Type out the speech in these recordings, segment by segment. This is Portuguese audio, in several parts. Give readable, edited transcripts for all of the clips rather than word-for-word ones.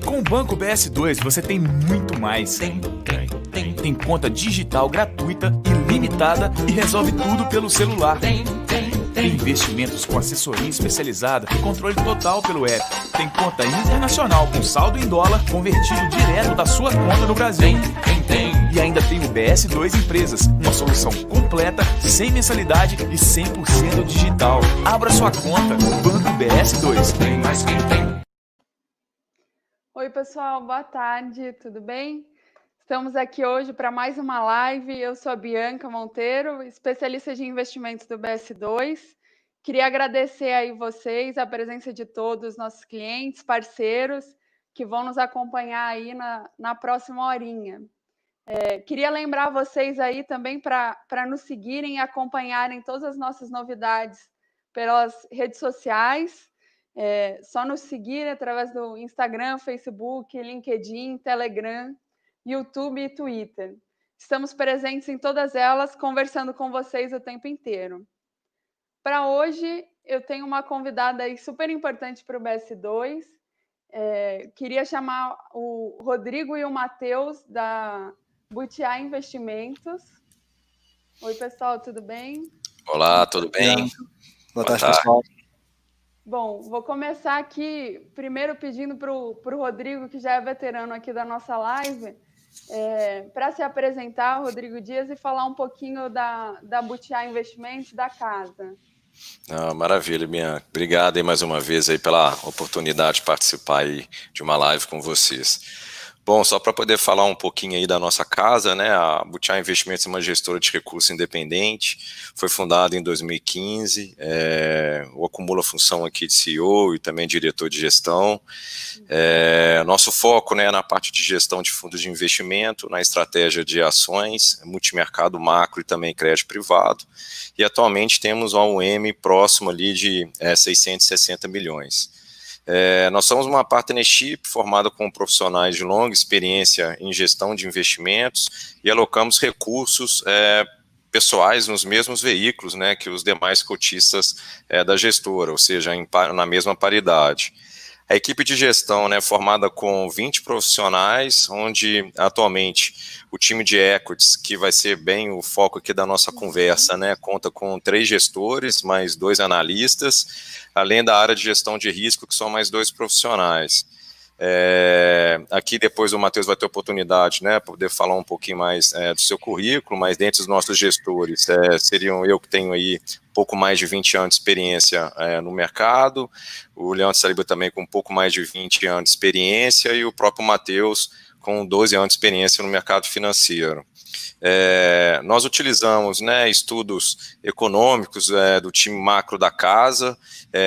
Com o Banco BS2 você tem muito mais. Tem conta digital gratuita, ilimitada e resolve tudo pelo celular. Tem investimentos com assessoria especializada e controle total pelo app. Tem conta internacional com saldo em dólar convertido direto da sua conta no Brasil. E ainda tem o BS2 Empresas, uma solução completa, sem mensalidade e 100% digital. Abra sua conta no Banco BS2. Tem mais quem tem. Oi, pessoal, boa tarde, tudo bem? Estamos aqui hoje para mais uma live. Eu sou a Bianca Monteiro, especialista de investimentos do BS2. Queria agradecer aí vocês, a presença de todos os nossos clientes, parceiros, que vão nos acompanhar aí na próxima horinha. Queria lembrar vocês aí também para nos seguirem e acompanharem todas as nossas novidades pelas redes sociais. Só nos seguir através do Instagram, Facebook, LinkedIn, Telegram, YouTube e Twitter. Estamos presentes em todas elas, conversando com vocês o tempo inteiro. Para hoje, eu tenho uma convidada aí super importante para o BS2. Queria chamar o Rodrigo e o Matheus, da Butiá Investimentos. Oi, pessoal, tudo bem? Olá, tudo bem? Boa tarde, pessoal. Bom, vou começar aqui primeiro pedindo para o Rodrigo, que já é veterano aqui da nossa live, para se apresentar, Rodrigo Dias, e falar um pouquinho da Butiá Investimentos, da casa. Maravilha, Bianca. Obrigado aí mais uma vez aí pela oportunidade de participar aí de uma live com vocês. Bom, só para poder falar um pouquinho aí da nossa casa, né, a Butiá Investimentos é uma gestora de recursos independente, foi fundada em 2015, acumula a função aqui de CEO e também diretor de gestão. Nosso foco, né, na parte de gestão de fundos de investimento, na estratégia de ações, multimercado macro e também crédito privado, e atualmente temos um AUM próximo ali de 660 milhões. Nós somos uma partnership formada com profissionais de longa experiência em gestão de investimentos e alocamos recursos pessoais nos mesmos veículos, né, que os demais cotistas da gestora, ou seja, na mesma paridade. A equipe de gestão, né, formada com 20 profissionais, onde atualmente o time de equities, que vai ser bem o foco aqui da nossa conversa, né, conta com 3 gestores, mais 2 analistas, além da área de gestão de risco, que são mais 2 profissionais. Aqui depois o Matheus vai ter oportunidade, né, para poder falar um pouquinho mais do seu currículo, mas dentre os nossos gestores, seriam eu que tenho aí pouco mais de 20 anos de experiência no mercado, o Leandro Saliba também com um pouco mais de 20 anos de experiência e o próprio Matheus com 12 anos de experiência no mercado financeiro. Nós utilizamos, né, estudos econômicos do time macro da casa,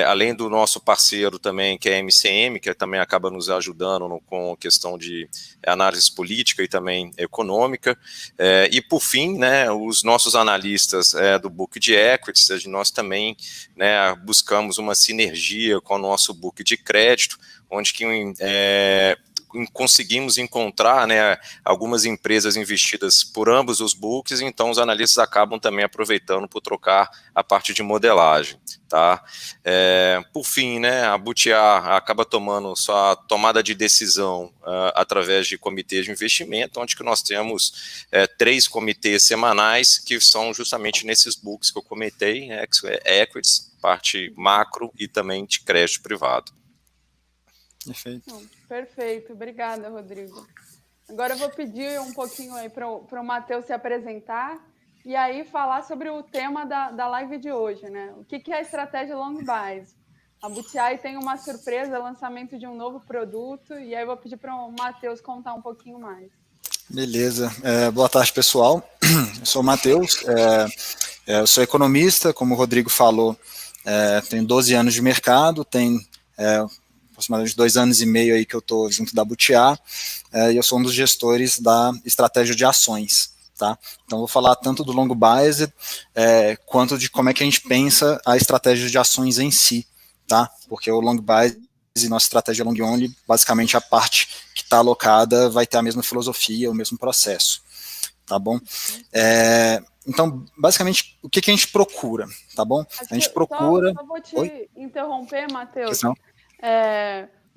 além do nosso parceiro também, que é a MCM, que também acaba nos ajudando com questão de análise política e também econômica, e por fim, né, os nossos analistas do book de equities, nós também, né, buscamos uma sinergia com o nosso book de crédito, onde que conseguimos encontrar, né, algumas empresas investidas por ambos os books, então os analistas acabam também aproveitando para trocar a parte de modelagem, tá? Por fim, né, a Butiá acaba tomando sua tomada de decisão através de comitês de investimento, onde que nós temos 3 comitês semanais, que são justamente nesses books que eu comentei, equities, parte macro e também de crédito privado. Perfeito, obrigada, Rodrigo. Agora eu vou pedir um pouquinho aí para o Matheus se apresentar e aí falar sobre o tema da live de hoje, né? O que é a estratégia long bias? A Butiá tem uma surpresa, lançamento de um novo produto, e aí eu vou pedir para o Matheus contar um pouquinho mais. Beleza, boa tarde, pessoal. Eu sou o Matheus, eu sou economista, como o Rodrigo falou, tenho 12 anos de mercado, tenho aproximadamente 2 anos e meio aí que eu estou junto da Butiá, e eu sou um dos gestores da estratégia de ações, tá? Então vou falar tanto do long biased, quanto de como é que a gente pensa a estratégia de ações em si, tá? Porque o long biased e nossa estratégia long only, basicamente a parte que está alocada vai ter a mesma filosofia, o mesmo processo, tá bom? Então, basicamente, o que a gente procura, tá bom? A gente procura... Só vou te interromper, Matheus.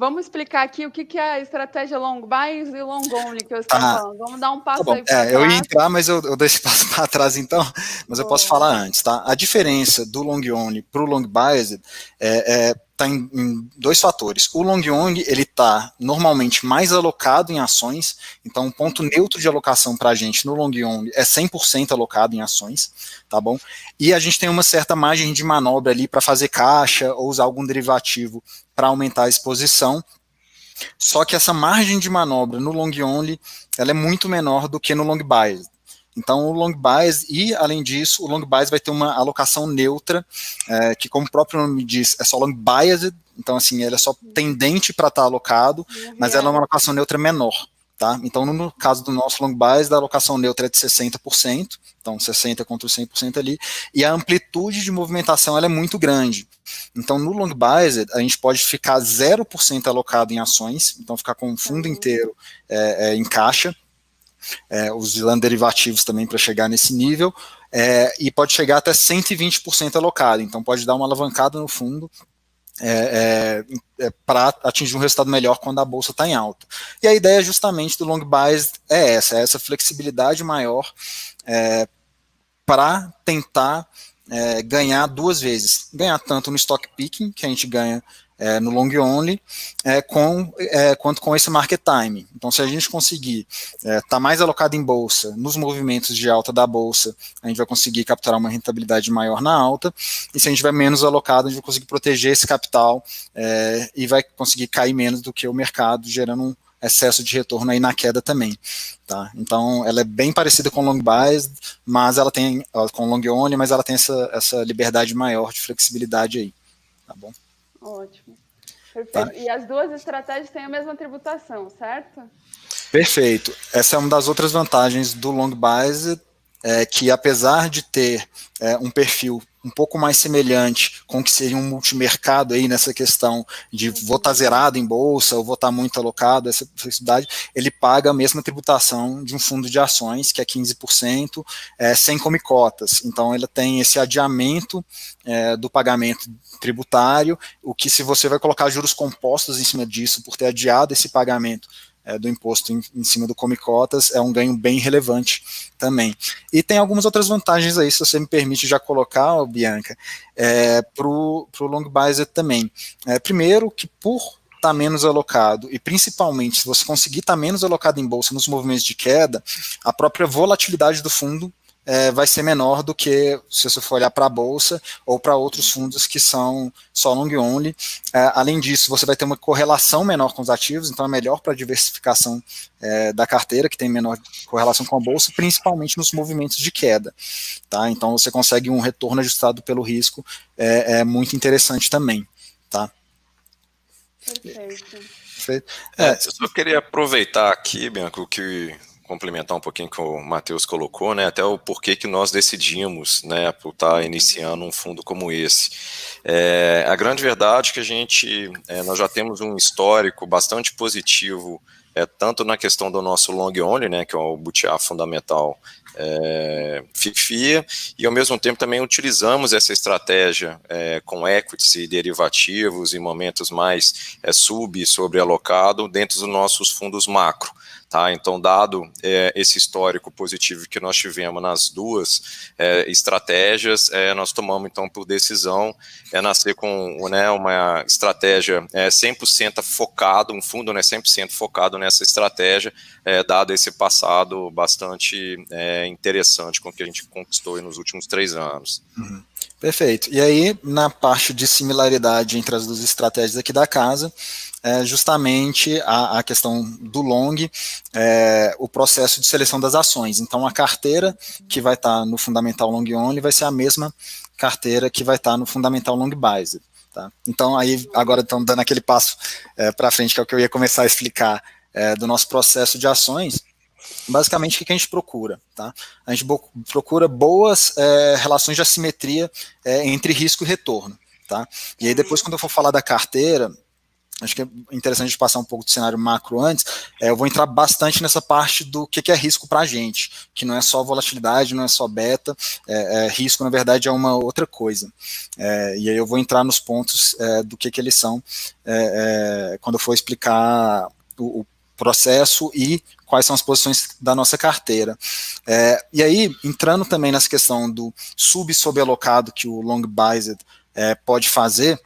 Vamos explicar aqui o que é a estratégia long bias e long only que eu estou falando. Vamos dar um passo aí para trás. Eu ia entrar, mas eu dei esse passo para trás então, mas eu posso falar antes, tá? A diferença do long only para o long biased está em dois fatores. O long only, ele está normalmente mais alocado em ações, então o ponto neutro de alocação para a gente no long only é 100% alocado em ações, tá bom? E a gente tem uma certa margem de manobra ali para fazer caixa ou usar algum derivativo para aumentar a exposição. Só que essa margem de manobra no long only, ela é muito menor do que no long bias. Então, o long bias, e além disso, o long bias vai ter uma alocação neutra, que como o próprio nome diz, é só long biased, então assim, ele é só tendente para estar alocado, mas ela é uma alocação neutra menor. Tá? Então, no caso do nosso long bias, a alocação neutra é de 60%, então 60% contra os 100% ali, e a amplitude de movimentação ela é muito grande. Então, no long bias, a gente pode ficar 0% alocado em ações, então ficar com o fundo inteiro em caixa, usando derivativos também para chegar nesse nível, e pode chegar até 120% alocado, então pode dar uma alavancada no fundo, para atingir um resultado melhor quando a bolsa está em alta. E a ideia justamente do long bias é essa flexibilidade maior para tentar ganhar duas vezes. Ganhar tanto no stock picking, que a gente ganha no long only, quanto com esse market time. Então, se a gente conseguir estar mais alocado em bolsa, nos movimentos de alta da bolsa, a gente vai conseguir capturar uma rentabilidade maior na alta, e se a gente tiver menos alocado, a gente vai conseguir proteger esse capital e vai conseguir cair menos do que o mercado, gerando um excesso de retorno aí na queda também. Tá? Então, ela é bem parecida com long bias, mas ela tem, com long only, mas ela tem essa liberdade maior de flexibilidade aí. Tá bom? Ótimo. Perfeito. Tá. E as duas estratégias têm a mesma tributação, certo? Perfeito. Essa é uma das outras vantagens do long bias, que apesar de ter um perfil um pouco mais semelhante com o que seria um multimercado aí nessa questão de vou estar zerado em bolsa ou vou estar muito alocado, essa flexibilidade, ele paga a mesma tributação de um fundo de ações, que é 15%, sem comicotas. Então, ele tem esse adiamento do pagamento tributário, o que se você vai colocar juros compostos em cima disso, por ter adiado esse pagamento do imposto em cima do comicotas, é um ganho bem relevante também. E tem algumas outras vantagens aí, se você me permite já colocar, Bianca, para o long bias também. Primeiro, que por estar menos alocado, e principalmente se você conseguir estar menos alocado em bolsa nos movimentos de queda, a própria volatilidade do fundo vai ser menor do que se você for olhar para a bolsa ou para outros fundos que são só long only. Além disso, você vai ter uma correlação menor com os ativos, então é melhor para a diversificação da carteira, que tem menor correlação com a bolsa, principalmente nos movimentos de queda. Tá? Então você consegue um retorno ajustado pelo risco, muito interessante também. Tá? Perfeito. Eu só queria aproveitar aqui, Bianco, complementar um pouquinho que o Matheus colocou, né, até o porquê que nós decidimos, né, por estar iniciando um fundo como esse. A grande verdade é que nós já temos um histórico bastante positivo, tanto na questão do nosso long only, né, que é o Butiá Fundamental FIFIA, e ao mesmo tempo também utilizamos essa estratégia com equities e derivativos em momentos mais sobrealocado dentro dos nossos fundos macro. Tá, então, dado esse histórico positivo que nós tivemos nas duas estratégias, nós tomamos, então, por decisão, nascer com uma estratégia 100% focado, um fundo 100% focado nessa estratégia, dado esse passado bastante interessante com o que a gente conquistou nos últimos 3 anos. Uhum. Perfeito. E aí, na parte de similaridade entre as duas estratégias aqui da casa, justamente a questão do long, o processo de seleção das ações. Então, a carteira que vai estar no fundamental long only vai ser a mesma carteira que vai estar no fundamental long bias. Tá? Então, aí, agora estão dando aquele passo para frente, que é o que eu ia começar a explicar do nosso processo de ações. Basicamente, o que a gente procura? Tá? A gente procura boas relações de assimetria entre risco e retorno. Tá? E aí, depois, quando eu for falar da carteira, acho que é interessante de passar um pouco do cenário macro antes, eu vou entrar bastante nessa parte do que é risco para a gente, que não é só volatilidade, não é só beta, risco, na verdade, é uma outra coisa. E aí eu vou entrar nos pontos do que eles são, quando eu for explicar o processo e quais são as posições da nossa carteira. E aí, entrando também nessa questão do sub-sobalocado que o long biased pode fazer,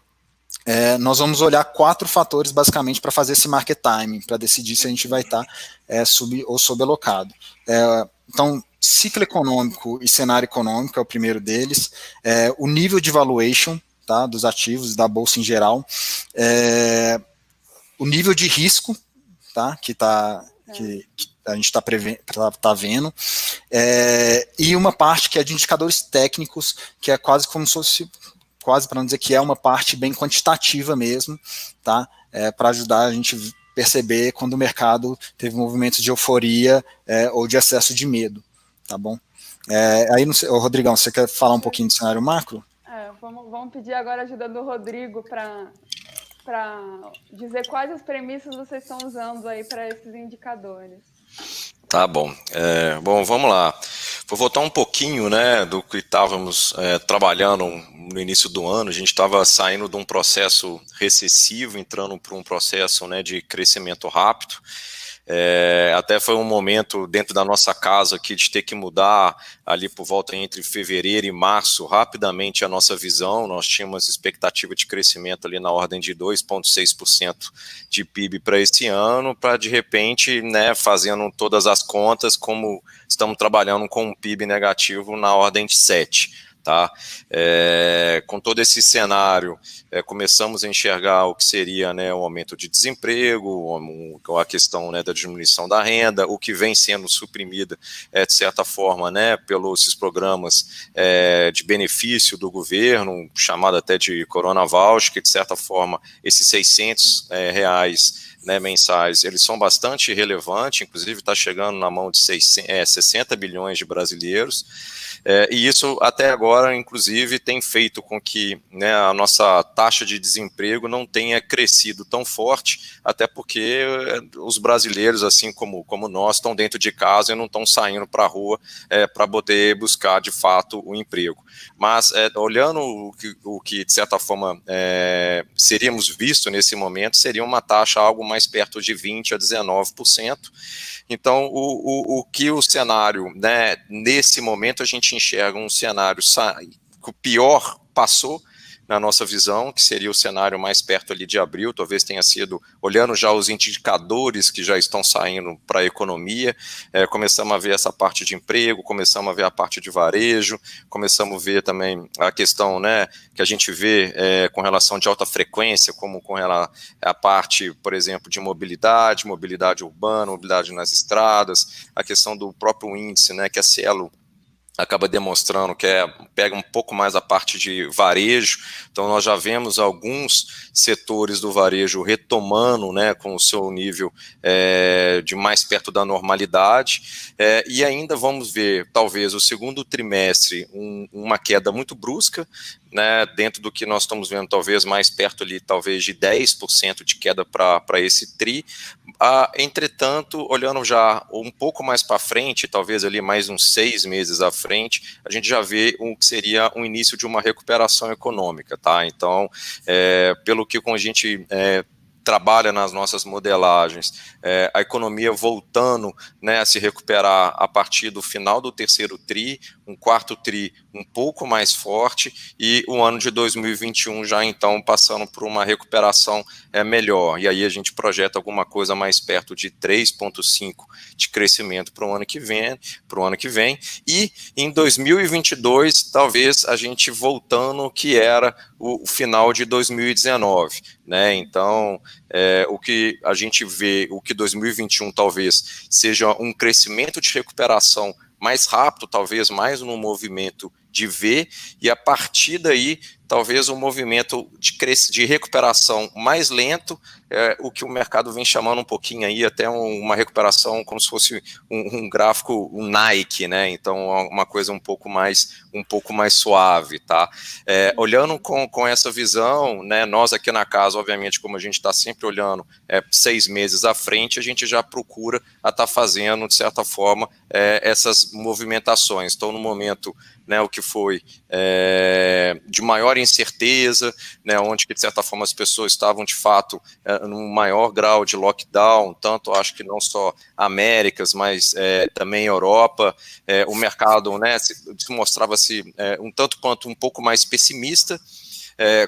nós vamos olhar 4 fatores basicamente para fazer esse market timing, para decidir se a gente vai estar sub ou sobalocado. Então, ciclo econômico e cenário econômico é o primeiro deles, o nível de valuation, tá, dos ativos, da bolsa em geral, o nível de risco, tá, que a gente está vendo, e uma parte que é de indicadores técnicos, que é quase como se fosse, quase para não dizer que é uma parte bem quantitativa mesmo, tá, para ajudar a gente perceber quando o mercado teve movimentos de euforia ou de excesso de medo, tá bom? Aí, não sei, Rodrigão, você quer falar um pouquinho do cenário macro? Vamos pedir agora a ajuda do Rodrigo para dizer quais as premissas vocês estão usando aí para esses indicadores. Tá bom. Bom, vamos lá. Vou voltar um pouquinho, né, do que estávamos trabalhando no início do ano. A gente estava saindo de um processo recessivo, entrando para um processo, né, de crescimento rápido. Até foi um momento dentro da nossa casa aqui de ter que mudar ali por volta entre fevereiro e março rapidamente a nossa visão. Nós tínhamos expectativa de crescimento ali na ordem de 2,6% de PIB para esse ano, para de repente, né, fazendo todas as contas, como estamos trabalhando com um PIB negativo na ordem de 7%. Tá? Com todo esse cenário, começamos a enxergar o que seria, né, um aumento de desemprego, a questão, né, da diminuição da renda, o que vem sendo suprimida, de certa forma, né, pelos programas de benefício do governo, chamado até de Corona Voucher, que de certa forma esses R$600, né, mensais, eles são bastante relevantes, inclusive está chegando na mão de 60 bilhões de brasileiros, e isso até agora, inclusive, tem feito com que, né, a nossa taxa de desemprego não tenha crescido tão forte, até porque os brasileiros, assim como nós, estão dentro de casa e não estão saindo para a rua para poder buscar, de fato, o emprego. Mas, olhando o que, de certa forma, seríamos visto nesse momento, seria uma taxa algo mais perto de 20% a 19%. Então, o que o cenário, né, nesse momento, a gente enxerga um cenário que o pior passou na nossa visão, que seria o cenário mais perto ali de abril, talvez tenha sido, olhando já os indicadores que já estão saindo para a economia, começamos a ver essa parte de emprego, começamos a ver a parte de varejo, começamos a ver também a questão, né, que a gente vê com relação de alta frequência, como com relação à parte, por exemplo, de mobilidade urbana, mobilidade nas estradas, a questão do próprio índice, né, que a Cielo acaba demonstrando que pega um pouco mais a parte de varejo. Então nós já vemos alguns setores do varejo retomando, né, com o seu nível de mais perto da normalidade, e ainda vamos ver, talvez, o segundo trimestre, uma queda muito brusca, né, dentro do que nós estamos vendo, talvez mais perto ali, talvez de 10% de queda para esse TRI. Entretanto, olhando já um pouco mais para frente, talvez ali mais uns 6 meses à frente, a gente já vê o que seria o início de uma recuperação econômica, tá? Então, pelo que a gente trabalha nas nossas modelagens, a economia voltando, né, a se recuperar a partir do final do terceiro TRI, um quarto TRI um pouco mais forte, e o ano de 2021 já então passando por uma recuperação melhor, e aí a gente projeta alguma coisa mais perto de 3,5% de crescimento para o ano que vem, e em 2022 talvez a gente voltando que era o final de 2019, né? Então o que a gente vê, o que 2021 talvez seja um crescimento de recuperação mais rápido, talvez mais no movimento de V, e a partir daí talvez um movimento de recuperação mais lento, o que o mercado vem chamando um pouquinho aí, até uma recuperação como se fosse um gráfico, um Nike, né? Então, uma coisa um pouco mais suave, tá? Olhando com essa visão, né, nós aqui na casa, obviamente, como a gente está sempre olhando 6 meses à frente, a gente já procura estar fazendo, de certa forma, essas movimentações. Então, no momento, né, o que foi de maior incerteza, né, onde que, de certa forma, as pessoas estavam, de fato, num maior grau de lockdown, tanto, acho que não só Américas, mas também Europa, o mercado, né, se mostrava-se um tanto quanto um pouco mais pessimista.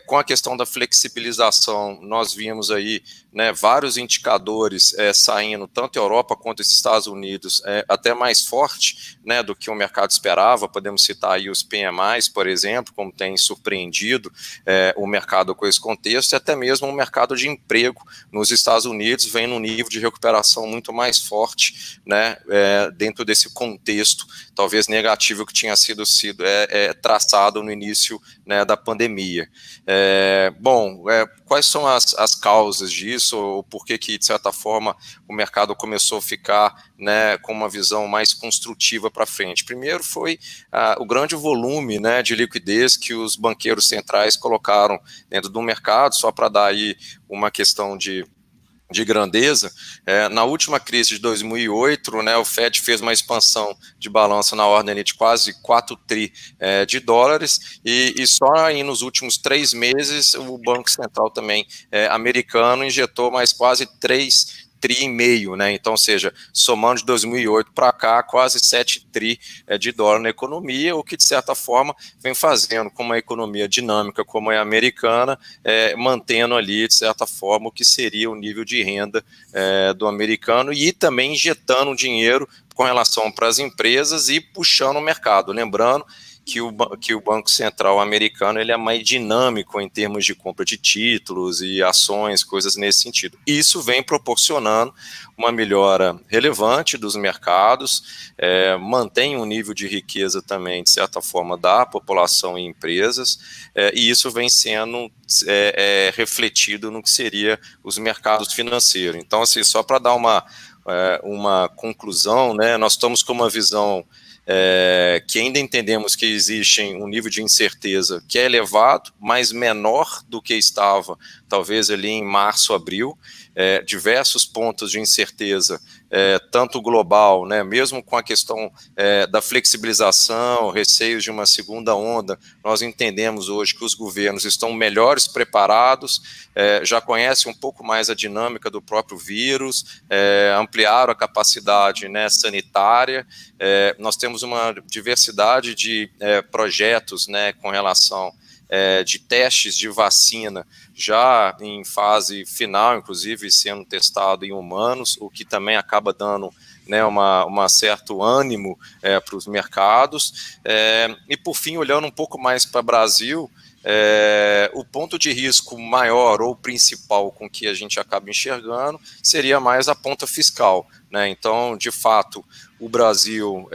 Com a questão da flexibilização, nós vimos aí, né, vários indicadores saindo, tanto a Europa quanto os Estados Unidos, até mais forte, né, do que o mercado esperava. Podemos citar aí os PMIs, por exemplo, como tem surpreendido o mercado com esse contexto, e até mesmo o mercado de emprego nos Estados Unidos vem num nível de recuperação muito mais forte, né, dentro desse contexto, talvez negativo, que tinha sido traçado no início, né, da pandemia. Quais são as causas disso, ou por que, de certa forma, o mercado começou a ficar, né, com uma visão mais construtiva para frente? Primeiro foi o grande volume, né, de liquidez que os banqueiros centrais colocaram dentro do mercado. Só para dar aí uma questão de grandeza, na última crise de 2008, né, o Fed fez uma expansão de balanço na ordem de quase 4 tri de dólares, e só aí nos últimos 3 meses o Banco Central também americano injetou mais quase 3 tri e meio, né? Então, ou seja, somando de 2008 para cá, quase 7 tri de dólar na economia, o que, de certa forma, vem fazendo com uma economia dinâmica como é a americana, mantendo ali, de certa forma, o que seria o nível de renda do americano, e também injetando dinheiro com relação para as empresas e puxando o mercado. Lembrando que o Banco Central americano ele é mais dinâmico em termos de compra de títulos e ações, coisas nesse sentido. Isso vem proporcionando uma melhora relevante dos mercados, mantém um nível de riqueza também, de certa forma, da população e empresas, e isso vem sendo refletido no que seria os mercados financeiros. Então, assim, só para dar uma conclusão, né, nós estamos com uma visão que ainda entendemos que existe um nível de incerteza que é elevado, mas menor do que estava, talvez ali em março, abril, diversos pontos de incerteza, tanto global, né, mesmo com a questão da flexibilização, receios de uma segunda onda, nós entendemos hoje que os governos estão melhores preparados, já conhecem um pouco mais a dinâmica do próprio vírus, ampliaram a capacidade, né, sanitária. Nós temos uma diversidade de projetos, né, com relação de testes de vacina já em fase final, inclusive sendo testado em humanos, o que também acaba dando, né, uma certo ânimo para os mercados. E por fim, olhando um pouco mais para o Brasil, o ponto de risco maior ou principal com que a gente acaba enxergando seria mais a ponta fiscal, né? Então, de fato, o Brasil,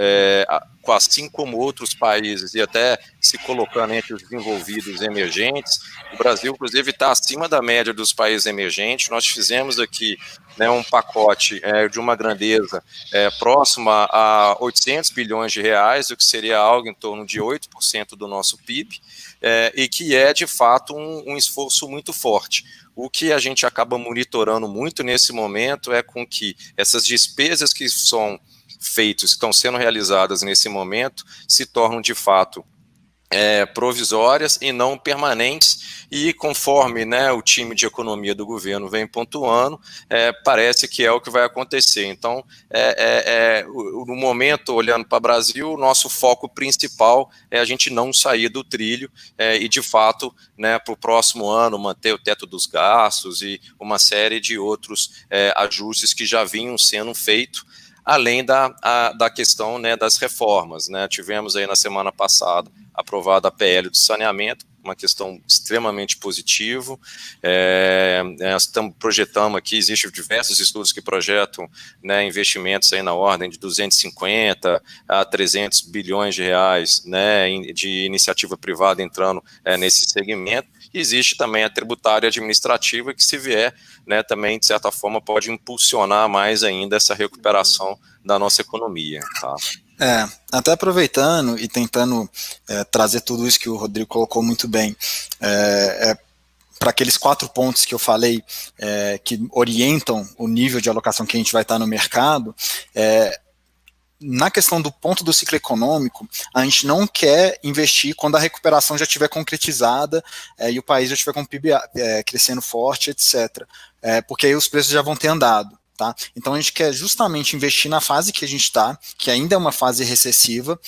assim como outros países, e até se colocando entre os desenvolvidos e emergentes, o Brasil, inclusive, está acima da média dos países emergentes. Nós fizemos aqui, né, um pacote de uma grandeza próxima a 800 bilhões de reais, o que seria algo em torno de 8% do nosso PIB, e que é, de fato, um esforço muito forte. O que a gente acaba monitorando muito nesse momento é com que essas despesas que são feitas, que estão sendo realizadas nesse momento, se tornam, de fato, provisórias e não permanentes, e conforme, né, o time de economia do governo vem pontuando, parece que é o que vai acontecer. Então, no momento, olhando para o Brasil, o nosso foco principal é a gente não sair do trilho e, de fato, né, para o próximo ano, manter o teto dos gastos e uma série de outros ajustes que já vinham sendo feitos. além da questão, né, das reformas, né? Tivemos aí na semana passada aprovada a PL do saneamento, uma questão extremamente positiva. Nós projetamos aqui, existem diversos estudos que projetam, né, investimentos aí na ordem de 250 a 300 bilhões de reais, né, de iniciativa privada entrando nesse segmento. E existe também a tributária administrativa, que se vier, né, também, de certa forma, pode impulsionar mais ainda essa recuperação da nossa economia, tá? Até aproveitando e tentando trazer tudo isso que o Rodrigo colocou muito bem, para aqueles 4 pontos que eu falei, que orientam o nível de alocação que a gente vai estar no mercado, na questão do ponto do ciclo econômico, a gente não quer investir quando a recuperação já estiver concretizada e o país já estiver com o PIB crescendo forte, etc. Porque aí os preços já vão ter andado. Tá? Então a gente quer justamente investir na fase que a gente está, que ainda é uma fase recessiva,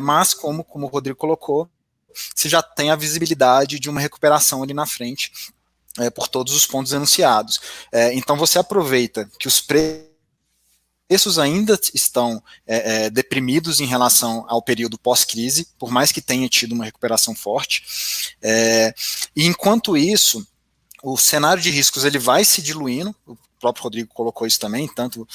mas como o Rodrigo colocou, você já tem a visibilidade de uma recuperação ali na frente, por todos os pontos enunciados. Então você aproveita que os preços ainda estão deprimidos em relação ao período pós-crise, por mais que tenha tido uma recuperação forte, e enquanto isso, o cenário de riscos ele vai se diluindo. O próprio Rodrigo colocou isso também, tanto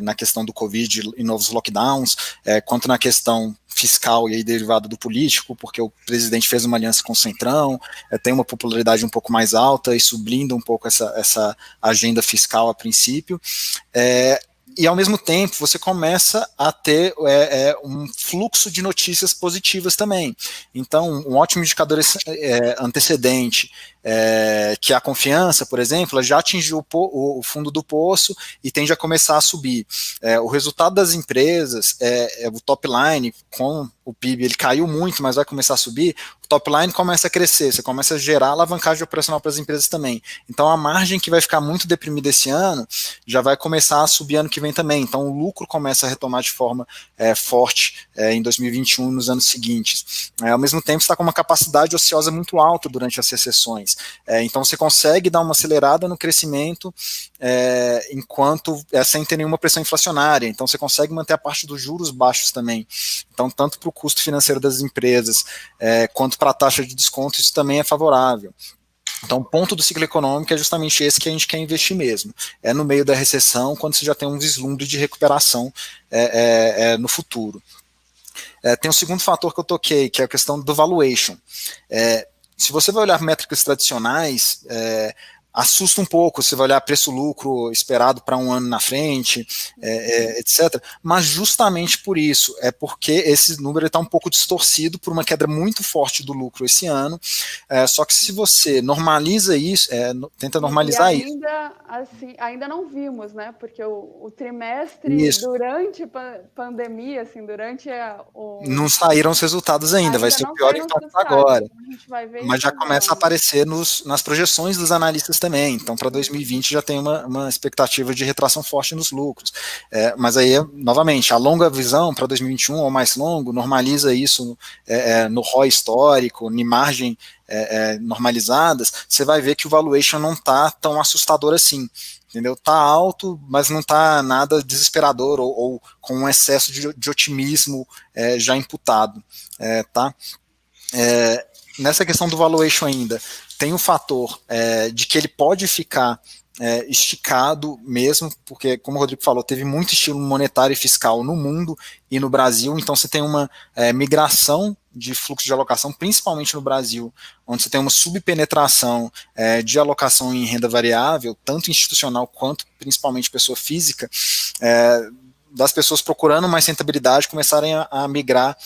na questão do Covid e novos lockdowns, quanto na questão fiscal e aí derivado do político, porque o presidente fez uma aliança com o Centrão, tem uma popularidade um pouco mais alta, isso blinda um pouco essa agenda fiscal a princípio, e ao mesmo tempo você começa a ter um fluxo de notícias positivas também. Então, um ótimo indicador antecedente, que é a confiança, por exemplo, ela já atingiu o fundo do poço e tende a começar a subir. O resultado das empresas, o top line, com o PIB, ele caiu muito, mas vai começar a subir, o top line começa a crescer, você começa a gerar alavancagem operacional para as empresas também. Então, a margem que vai ficar muito deprimida esse ano, já vai começar a subir ano que vem também. Então, o lucro começa a retomar de forma forte em 2021 nos anos seguintes. Ao mesmo tempo, você está com uma capacidade ociosa muito alta durante as recessões. Então, você consegue dar uma acelerada no crescimento enquanto sem ter nenhuma pressão inflacionária. Então, você consegue manter a parte dos juros baixos também. Então, tanto para o custo financeiro das empresas quanto para a taxa de desconto, isso também é favorável. Então, o ponto do ciclo econômico é justamente esse que a gente quer investir mesmo. É no meio da recessão, quando você já tem um vislumbre de recuperação no futuro. Tem um segundo fator que eu toquei, que é a questão do valuation. Se você vai olhar métricas tradicionais, assusta um pouco, você vai olhar preço-lucro esperado para um ano na frente, etc. Mas justamente por isso, porque esse número está um pouco distorcido por uma queda muito forte do lucro esse ano, só que se você normaliza isso, tenta normalizar isso. Assim, ainda não vimos, né? Porque o trimestre, isso, durante a pandemia, assim, não saíram os resultados ainda, vai ser o pior impacto agora. Mas já começa a aparecer nas projeções dos analistas também. Então, para 2020 já tem uma expectativa de retração forte nos lucros. Mas aí, novamente, a longa visão para 2021 ou mais longo, normaliza isso no ROI histórico, em margem normalizadas, você vai ver que o valuation não está tão assustador assim. Entendeu? Está alto, mas não está nada desesperador ou com um excesso de otimismo já imputado. Tá? Nessa questão do valuation ainda, tem o fator de que ele pode ficar esticado mesmo, porque, como o Rodrigo falou, teve muito estímulo monetário e fiscal no mundo e no Brasil, então você tem uma migração de fluxo de alocação, principalmente no Brasil, onde você tem uma subpenetração de alocação em renda variável, tanto institucional quanto principalmente pessoa física, das pessoas procurando mais rentabilidade começarem a migrar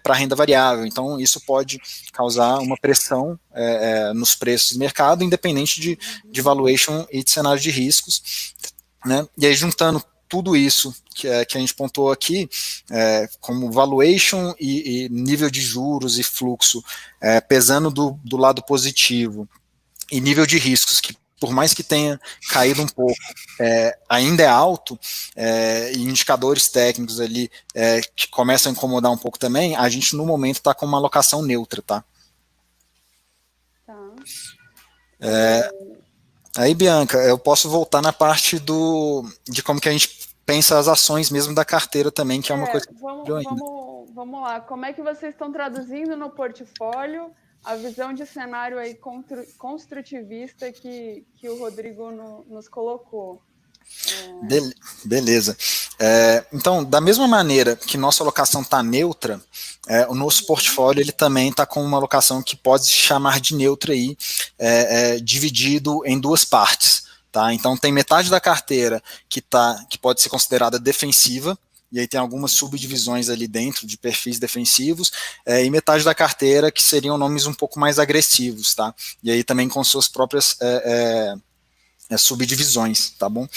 para a renda variável. Então, isso pode causar uma pressão nos preços do mercado, independente de valuation e de cenário de riscos. Né? E aí, juntando tudo isso que a gente pontuou aqui, como valuation e nível de juros e fluxo, pesando do lado positivo, e nível de riscos, que por mais que tenha caído um pouco, ainda é alto, e indicadores técnicos ali que começam a incomodar um pouco também, a gente no momento está com uma alocação neutra, tá? Aí, Bianca, eu posso voltar na parte de como que a gente pensa as ações mesmo da carteira também, que é uma coisa que vamos lá. Como é que vocês estão traduzindo no portfólio a visão de cenário aí construtivista que o Rodrigo nos colocou? Beleza. Então, da mesma maneira que nossa alocação está neutra, o nosso portfólio ele também está com uma alocação que pode se chamar de neutra aí, dividido em duas partes. Tá? Então, tem metade da carteira que pode ser considerada defensiva, e aí tem algumas subdivisões ali dentro de perfis defensivos, e metade da carteira que seriam nomes um pouco mais agressivos, tá? E aí também com suas próprias subdivisões, tá bom?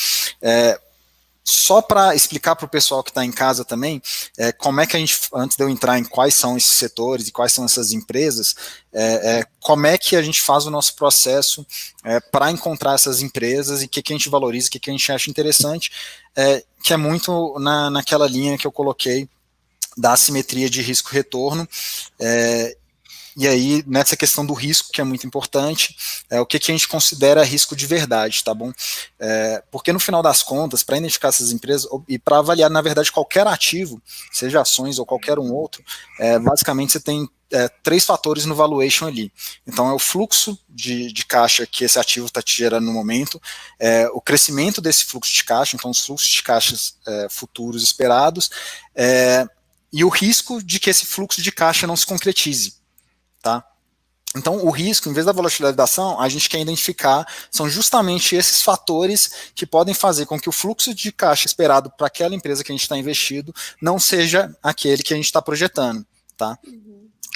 Só para explicar para o pessoal que está em casa também, como é que a gente, antes de eu entrar em quais são esses setores e quais são essas empresas, como é que a gente faz o nosso processo para encontrar essas empresas e o que a gente valoriza, o que a gente acha interessante, que é muito naquela linha que eu coloquei da assimetria de risco-retorno, e aí, nessa questão do risco, que é muito importante, o que a gente considera risco de verdade, tá bom? Porque no final das contas, para identificar essas empresas, e para avaliar, na verdade, qualquer ativo, seja ações ou qualquer um outro, basicamente você tem 3 fatores no valuation ali. Então, é o fluxo de caixa que esse ativo está te gerando no momento, o crescimento desse fluxo de caixa, então os fluxos de caixas futuros esperados, e o risco de que esse fluxo de caixa não se concretize. Tá? Então, o risco, em vez da volatilidade da ação, a gente quer identificar, são justamente esses fatores que podem fazer com que o fluxo de caixa esperado para aquela empresa que a gente está investido não seja aquele que a gente está projetando. Tá?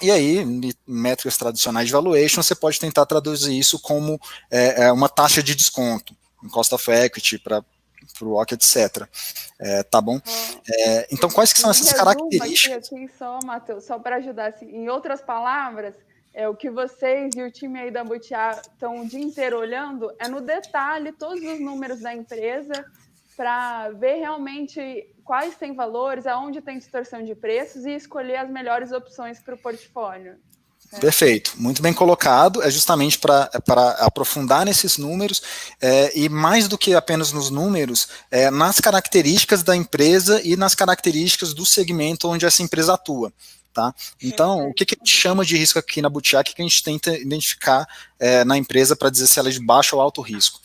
E aí, em métricas tradicionais de valuation, você pode tentar traduzir isso como uma taxa de desconto, um cost of equity para o WOC, etc. Tá bom? Então, quais que são essas características? Aqui, só, Matheus, só para ajudar, assim, em outras palavras, o que vocês e o time aí da Butiá estão o dia inteiro olhando é no detalhe todos os números da empresa para ver realmente quais têm valores, aonde tem distorção de preços e escolher as melhores opções para o portfólio. Perfeito, muito bem colocado, é justamente para aprofundar nesses números, e mais do que apenas nos números, nas características da empresa e nas características do segmento onde essa empresa atua. Tá? Então, o que a gente chama de risco aqui na Butiá, o que a gente tenta identificar na empresa para dizer se ela é de baixo ou alto risco?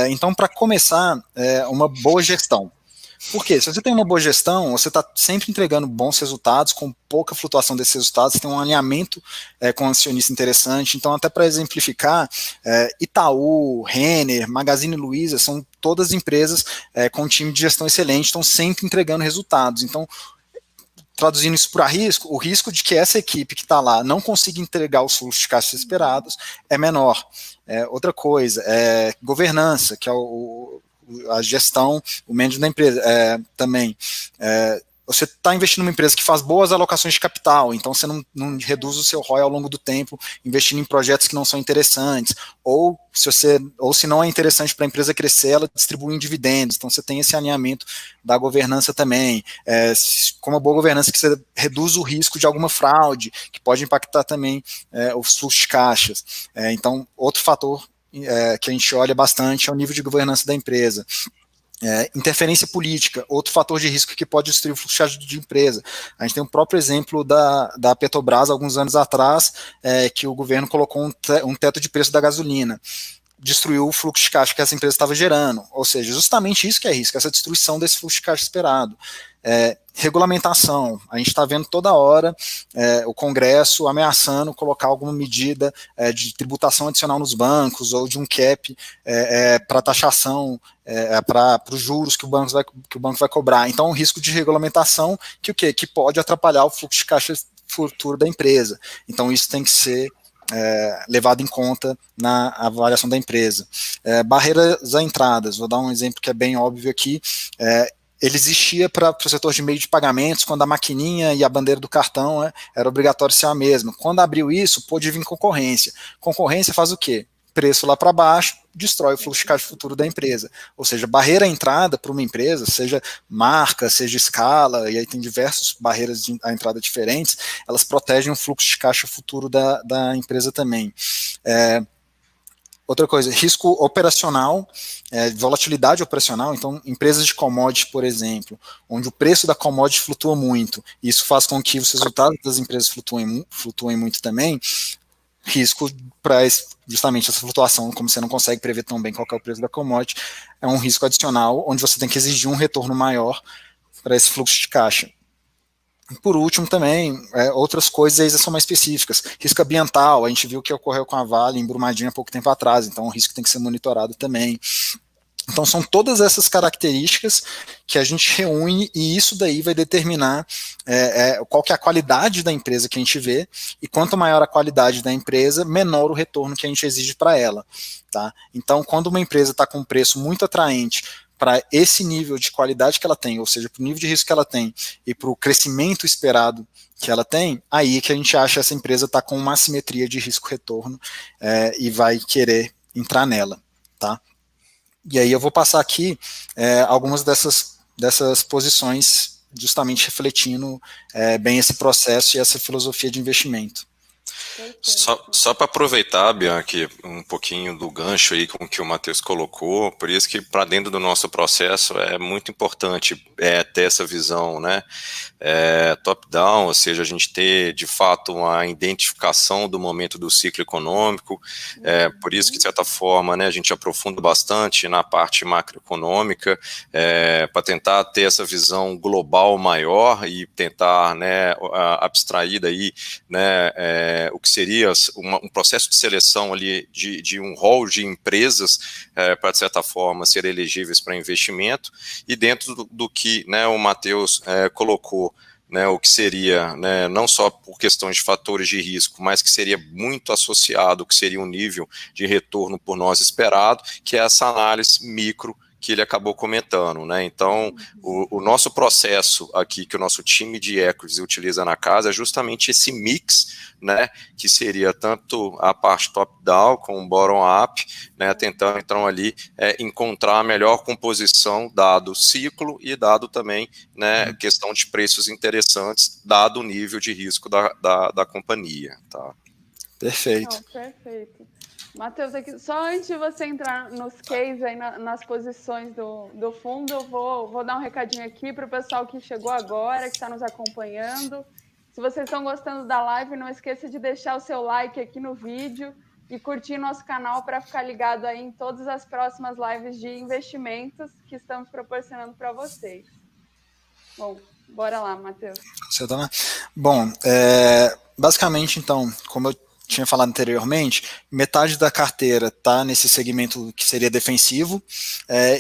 Então, para começar, uma boa gestão. Por quê? Se você tem uma boa gestão, você está sempre entregando bons resultados, com pouca flutuação desses resultados, você tem um alinhamento com o acionista interessante. Então, até para exemplificar, Itaú, Renner, Magazine Luiza, são todas empresas com um time de gestão excelente, estão sempre entregando resultados. Então, traduzindo isso para risco, o risco de que essa equipe que está lá não consiga entregar os fluxos de caixa esperados é menor. Outra coisa, governança, que é a gestão, o management da empresa também. Você está investindo numa empresa que faz boas alocações de capital, então você não reduz o seu ROI ao longo do tempo, investindo em projetos que não são interessantes, ou se não é interessante para a empresa crescer, ela distribui em dividendos, então você tem esse alinhamento da governança também, com uma boa governança que você reduz o risco de alguma fraude, que pode impactar também os fluxos de caixas. Então, outro fator que a gente olha bastante é o nível de governança da empresa. Interferência política, outro fator de risco que pode destruir o fluxo de empresa. A gente tem o próprio exemplo da Petrobras, alguns anos atrás, que o governo colocou um teto de preço da gasolina. Destruiu o fluxo de caixa que essa empresa estava gerando, ou seja, justamente isso que é risco, essa destruição desse fluxo de caixa esperado. Regulamentação, a gente está vendo toda hora o Congresso ameaçando colocar alguma medida de tributação adicional nos bancos, ou de um cap para taxação, para os juros que o banco vai cobrar. Então, um risco de regulamentação que pode atrapalhar o fluxo de caixa futuro da empresa. Então, isso tem que ser levado em conta na avaliação da empresa. Barreiras a entradas, vou dar um exemplo que é bem óbvio aqui. Ele existia para o setor de meio de pagamentos, quando a maquininha e a bandeira do cartão era obrigatório ser a mesma. Quando abriu isso, pôde vir concorrência. Concorrência faz o quê? Preço lá para baixo, destrói o fluxo de caixa futuro da empresa. Ou seja, barreira à entrada para uma empresa, seja marca, seja escala, e aí tem diversas barreiras à entrada diferentes, elas protegem o fluxo de caixa futuro da empresa também. Outra coisa, risco operacional, volatilidade operacional. Então, empresas de commodity, por exemplo, onde o preço da commodity flutua muito, isso faz com que os resultados das empresas flutuem muito também, risco para justamente essa flutuação, como você não consegue prever tão bem qual é o preço da commodity, é um risco adicional, onde você tem que exigir um retorno maior para esse fluxo de caixa. Por último, também, outras coisas são mais específicas. Risco ambiental, a gente viu o que ocorreu com a Vale em Brumadinho há pouco tempo atrás, então o risco tem que ser monitorado também. Então, são todas essas características que a gente reúne e isso daí vai determinar qual que é a qualidade da empresa que a gente vê, e quanto maior a qualidade da empresa, menor o retorno que a gente exige para ela. Tá? Então, quando uma empresa está com um preço muito atraente para esse nível de qualidade que ela tem, ou seja, para o nível de risco que ela tem e para o crescimento esperado que ela tem, aí que a gente acha que essa empresa está com uma assimetria de risco-retorno e vai querer entrar nela. Tá? E aí eu vou passar aqui algumas dessas posições, justamente refletindo bem esse processo e essa filosofia de investimento. Só para aproveitar, Bianchi, um pouquinho do gancho aí com o que o Matheus colocou, por isso que para dentro do nosso processo é muito importante ter essa visão, né, top-down, ou seja, a gente ter de fato uma identificação do momento do ciclo econômico, por isso que de certa forma, né, a gente aprofunda bastante na parte macroeconômica, para tentar ter essa visão global maior e tentar, né, abstrair daí, né, o que seria um processo de seleção ali de um rol de empresas para, de certa forma, ser elegíveis para investimento, e dentro do que, né, o Matheus colocou, né, o que seria, né, não só por questões de fatores de risco, mas que seria muito associado, que seria um nível de retorno por nós esperado, que é essa análise micro que ele acabou comentando, né? Então, o nosso processo aqui, que o nosso time de equities utiliza na casa, é justamente esse mix, né? Que seria tanto a parte top-down com o bottom-up, né? Tentando, então, ali encontrar a melhor composição, dado o ciclo e dado também, né, questão de preços interessantes, dado o nível de risco da companhia, tá? Perfeito. Não, perfeito. Matheus, aqui, só antes de você entrar nos cases aí nas posições do fundo, eu vou dar um recadinho aqui para o pessoal que chegou agora, que está nos acompanhando. Se vocês estão gostando da live, não esqueça de deixar o seu like aqui no vídeo e curtir nosso canal para ficar ligado aí em todas as próximas lives de investimentos que estamos proporcionando para vocês. Bom, bora lá, Matheus. Bom, basicamente, então, como eu tinha falado anteriormente, metade da carteira está nesse segmento que seria defensivo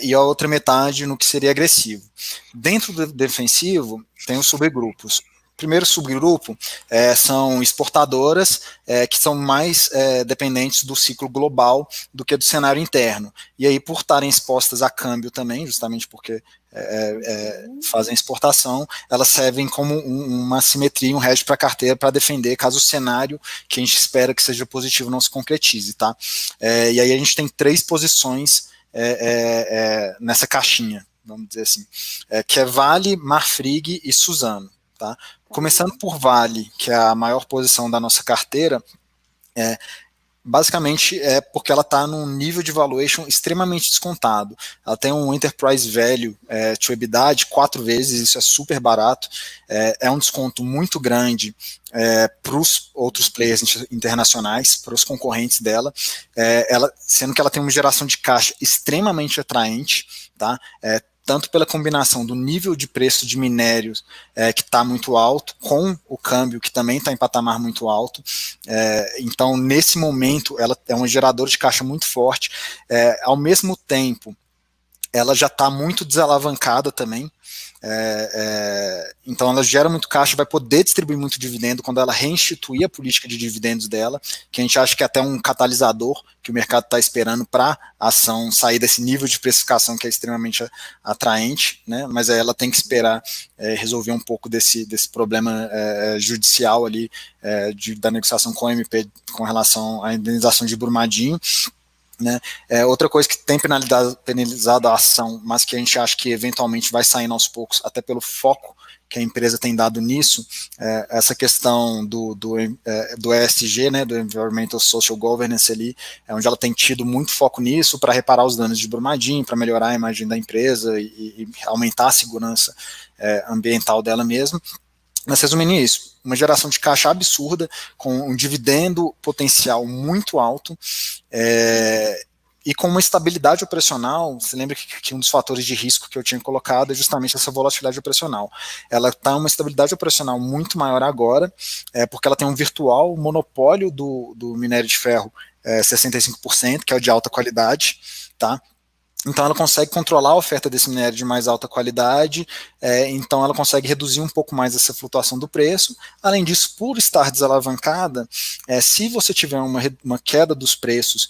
e a outra metade no que seria agressivo. Dentro do defensivo, tem os subgrupos. O primeiro subgrupo são exportadoras que são mais dependentes do ciclo global do que do cenário interno. E aí, por estarem expostas a câmbio também, justamente porque fazem exportação, elas servem como uma simetria, um hedge para a carteira para defender caso o cenário que a gente espera que seja positivo não se concretize, tá? E aí a gente tem 3 posições nessa caixinha, vamos dizer assim, que é Vale, Marfrig e Suzano, tá? Começando por Vale, que é a maior posição da nossa carteira, basicamente é porque ela está num nível de valuation extremamente descontado. Ela tem um enterprise value to EBITDA de 4 vezes, isso é super barato, é um desconto muito grande para os outros players internacionais, para os concorrentes dela, sendo que ela tem uma geração de caixa extremamente atraente, tá? Tanto pela combinação do nível de preço de minérios que está muito alto, com o câmbio que também está em patamar muito alto. Então, nesse momento, ela é um gerador de caixa muito forte. Ao mesmo tempo, ela já está muito desalavancada também. Então ela gera muito caixa, vai poder distribuir muito dividendo quando ela reinstituir a política de dividendos dela, que a gente acha que é até um catalisador que o mercado está esperando para a ação sair desse nível de precificação que é extremamente atraente, né? Mas aí ela tem que esperar resolver um pouco desse problema judicial ali da negociação com o MP com relação à indenização de Brumadinho. Né? Outra coisa que tem penalizado a ação, mas que a gente acha que eventualmente vai saindo aos poucos, até pelo foco que a empresa tem dado nisso, essa questão do ESG, né, do Environmental Social Governance ali, é onde ela tem tido muito foco nisso para reparar os danos de Brumadinho, para melhorar a imagem da empresa e aumentar a segurança ambiental dela mesma. Mas resumindo isso, uma geração de caixa absurda, com um dividendo potencial muito alto, e com uma estabilidade operacional. Você lembra que um dos fatores de risco que eu tinha colocado é justamente essa volatilidade operacional. Ela está uma estabilidade operacional muito maior agora, porque ela tem um virtual monopólio do minério de ferro, 65%, que é o de alta qualidade, tá? Então ela consegue controlar a oferta desse minério de mais alta qualidade, então ela consegue reduzir um pouco mais essa flutuação do preço. Além disso, por estar desalavancada, se você tiver uma queda dos preços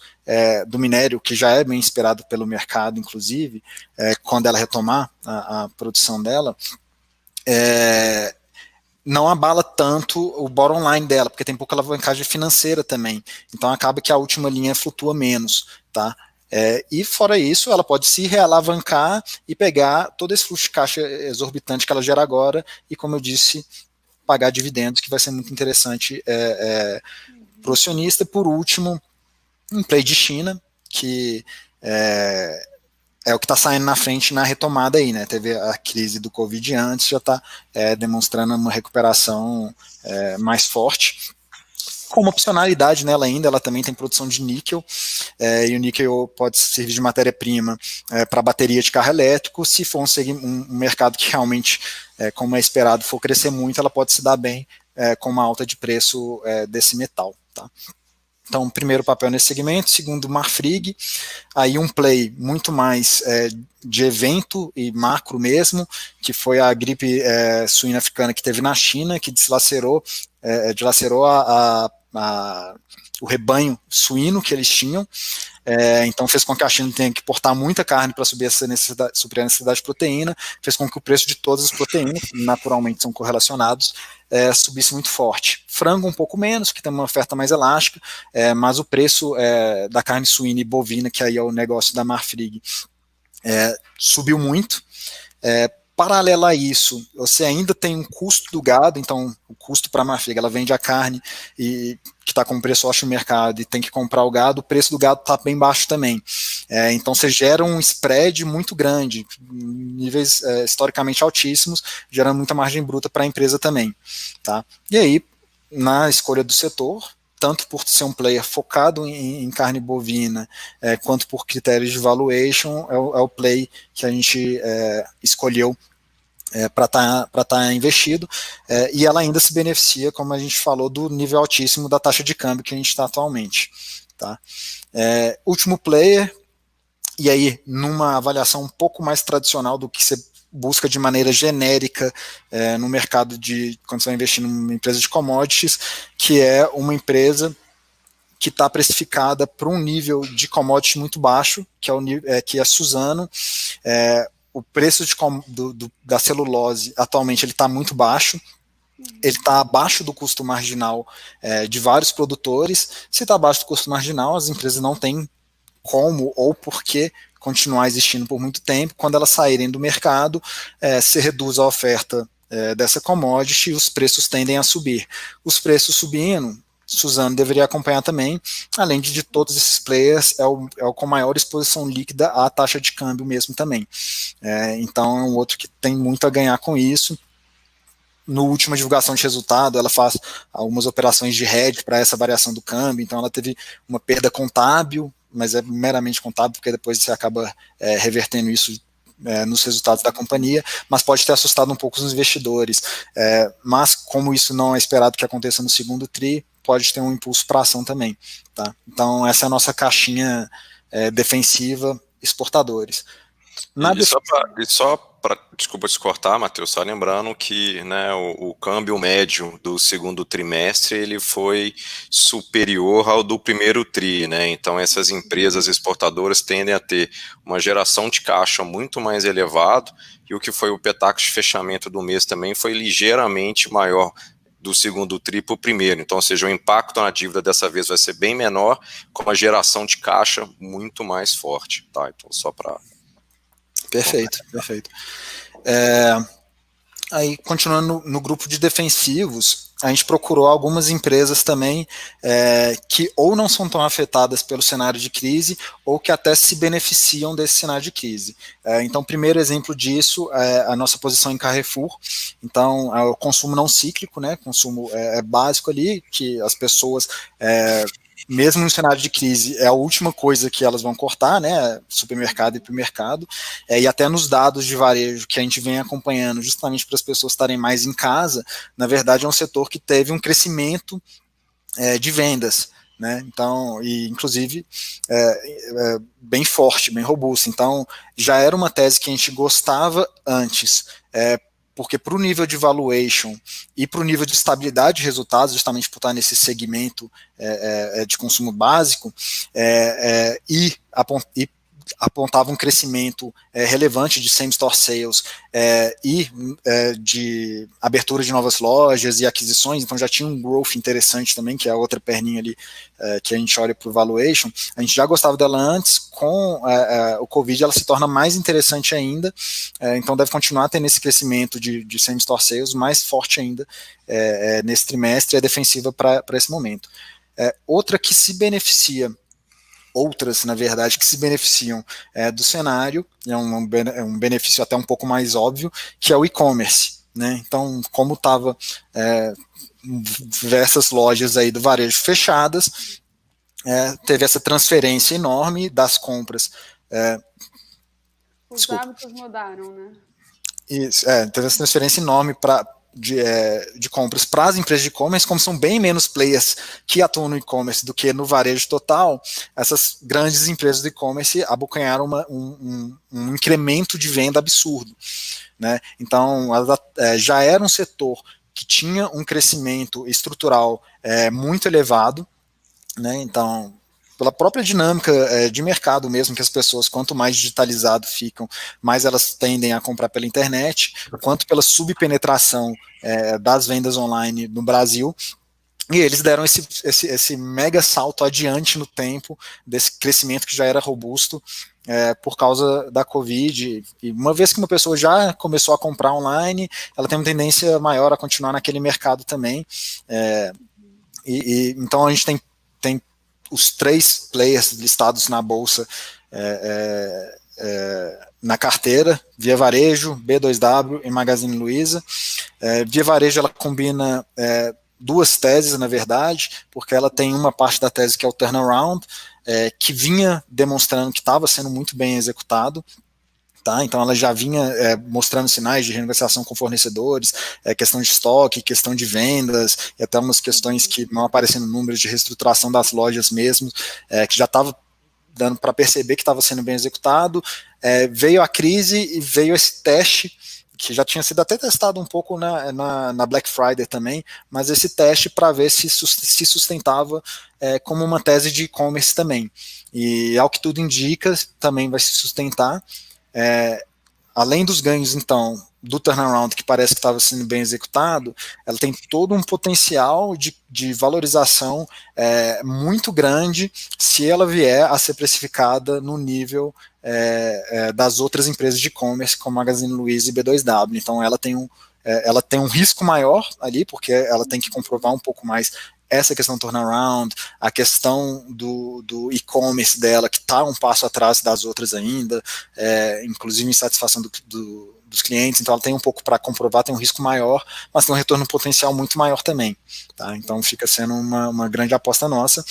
do minério, que já é bem esperado pelo mercado, inclusive, quando ela retomar a produção dela, não abala tanto o bottom line dela, porque tem pouca alavancagem financeira também. Então acaba que a última linha flutua menos, tá? E fora isso, ela pode se realavancar e pegar todo esse fluxo de caixa exorbitante que ela gera agora e, como eu disse, pagar dividendos, que vai ser muito interessante para o acionista. Por último, um play de China, que é o que está saindo na frente na retomada aí, né? Teve a crise do Covid antes, já está demonstrando uma recuperação mais forte. Com uma opcionalidade nela ainda, ela também tem produção de níquel, e o níquel pode servir de matéria-prima para bateria de carro elétrico. Se for um mercado que realmente, como é esperado, for crescer muito, ela pode se dar bem com uma alta de preço desse metal, tá? Então, primeiro papel nesse segmento, segundo Marfrig, aí um play muito mais de evento e macro mesmo, que foi a gripe suína africana que teve na China, que dilacerou o rebanho suíno que eles tinham, então fez com que a China tenha que importar muita carne para suprir a necessidade de proteína, fez com que o preço de todas as proteínas, que naturalmente são correlacionados, subisse muito forte. Frango um pouco menos, que tem uma oferta mais elástica, mas o preço da carne suína e bovina, que aí é o negócio da Marfrig, subiu muito. Paralelo a isso, você ainda tem um custo do gado, então o custo para a Marfrig, ela vende a carne que está com preço baixo no mercado e tem que comprar o gado, o preço do gado está bem baixo também. Então você gera um spread muito grande, níveis historicamente altíssimos, gerando muita margem bruta para a empresa também. Tá? E aí, na escolha do setor, tanto por ser um player focado em carne bovina, quanto por critérios de valuation, é o play que a gente escolheu para estar investido, e ela ainda se beneficia, como a gente falou, do nível altíssimo da taxa de câmbio que a gente está atualmente. Tá? Último player, e aí numa avaliação um pouco mais tradicional do que você busca de maneira genérica no mercado quando você vai investir numa empresa de commodities, que é uma empresa que está precificada para um nível de commodity muito baixo, que é a Suzano. O preço da celulose atualmente ele está muito baixo, ele está abaixo do custo marginal de vários produtores. Se está abaixo do custo marginal, as empresas não têm como ou por que continuar existindo por muito tempo. Quando elas saírem do mercado, se reduz a oferta dessa commodity e os preços tendem a subir. Os preços subindo, Suzano deveria acompanhar também, além de todos esses players, é o com maior exposição líquida à taxa de câmbio mesmo também. Então é um outro que tem muito a ganhar com isso. No última divulgação de resultado, ela faz algumas operações de hedge para essa variação do câmbio, então ela teve uma perda contábil, mas é meramente contábil, porque depois você acaba revertendo isso nos resultados da companhia, mas pode ter assustado um pouco os investidores. Mas como isso não é esperado que aconteça no segundo TRI, pode ter um impulso para a ação também. Tá? Então essa é a nossa caixinha defensiva, exportadores. Desculpa te cortar, Matheus, só lembrando que, né, o câmbio médio do segundo trimestre ele foi superior ao do primeiro TRI, né? Então essas empresas exportadoras tendem a ter uma geração de caixa muito mais elevado, e o que foi o PETAX de fechamento do mês também foi ligeiramente maior do segundo TRI para o primeiro. Então, ou seja, o impacto na dívida dessa vez vai ser bem menor, com uma geração de caixa muito mais forte. Tá? Então, só para... Perfeito. Aí, continuando no grupo de defensivos, a gente procurou algumas empresas também que ou não são tão afetadas pelo cenário de crise, ou que até se beneficiam desse cenário de crise. Então, o primeiro exemplo disso é a nossa posição em Carrefour. Então, é o consumo não cíclico, né? Consumo básico ali, que as pessoas mesmo no cenário de crise, é a última coisa que elas vão cortar, né, supermercado e hipermercado, e até nos dados de varejo que a gente vem acompanhando, justamente para as pessoas estarem mais em casa, na verdade é um setor que teve um crescimento de vendas, né, então, e inclusive bem forte, bem robusto, então já era uma tese que a gente gostava antes, porque para o nível de valuation e para o nível de estabilidade de resultados, justamente por estar nesse segmento de consumo básico, e apontava um crescimento relevante de same-store sales e de abertura de novas lojas e aquisições, então já tinha um growth interessante também, que é a outra perninha ali que a gente olha para o valuation. A gente já gostava dela antes, com o Covid ela se torna mais interessante ainda, então deve continuar tendo esse crescimento de same-store sales mais forte ainda nesse trimestre, é defensiva para esse momento. Outra que se beneficia, outras, na verdade, que se beneficiam do cenário, é um benefício até um pouco mais óbvio, que é o e-commerce, né? Então, como estava diversas lojas aí do varejo fechadas, teve essa transferência enorme das compras. Os hábitos mudaram, né? Isso, teve essa transferência enorme de compras para as empresas de e-commerce, como são bem menos players que atuam no e-commerce do que no varejo total, essas grandes empresas do e-commerce abocanharam um incremento de venda absurdo, né? Então, já era um setor que tinha um crescimento estrutural muito elevado, né? Então, pela própria dinâmica de mercado mesmo, que as pessoas, quanto mais digitalizado ficam, mais elas tendem a comprar pela internet, quanto pela subpenetração das vendas online no Brasil, e eles deram esse mega salto adiante no tempo, desse crescimento que já era robusto por causa da Covid, e uma vez que uma pessoa já começou a comprar online, ela tem uma tendência maior a continuar naquele mercado também, então a gente tem os 3 players listados na bolsa na carteira, Via Varejo, B2W e Magazine Luiza. Via Varejo ela combina 2 teses, na verdade, porque ela tem uma parte da tese que é o turnaround, que vinha demonstrando que estava sendo muito bem executado. Tá, então ela já vinha mostrando sinais de renegociação com fornecedores, questão de estoque, questão de vendas, e até umas questões que não aparecendo números de reestruturação das lojas mesmo, que já estava dando para perceber que estava sendo bem executado. Veio a crise e veio esse teste, que já tinha sido até testado um pouco na Black Friday também, mas esse teste para ver se sustentava como uma tese de e-commerce também. E ao que tudo indica, também vai se sustentar. Além dos ganhos, então, do turnaround, que parece que estava sendo bem executado, ela tem todo um potencial de valorização muito grande se ela vier a ser precificada no nível das outras empresas de e-commerce, como Magazine Luiza e B2W. Então, ela tem um risco maior ali, porque ela tem que comprovar um pouco mais essa questão do turnaround, a questão do e-commerce dela, que está um passo atrás das outras ainda, inclusive em satisfação dos clientes, então ela tem um pouco para comprovar, tem um risco maior, mas tem um retorno potencial muito maior também. Tá? Então fica sendo uma grande aposta nossa.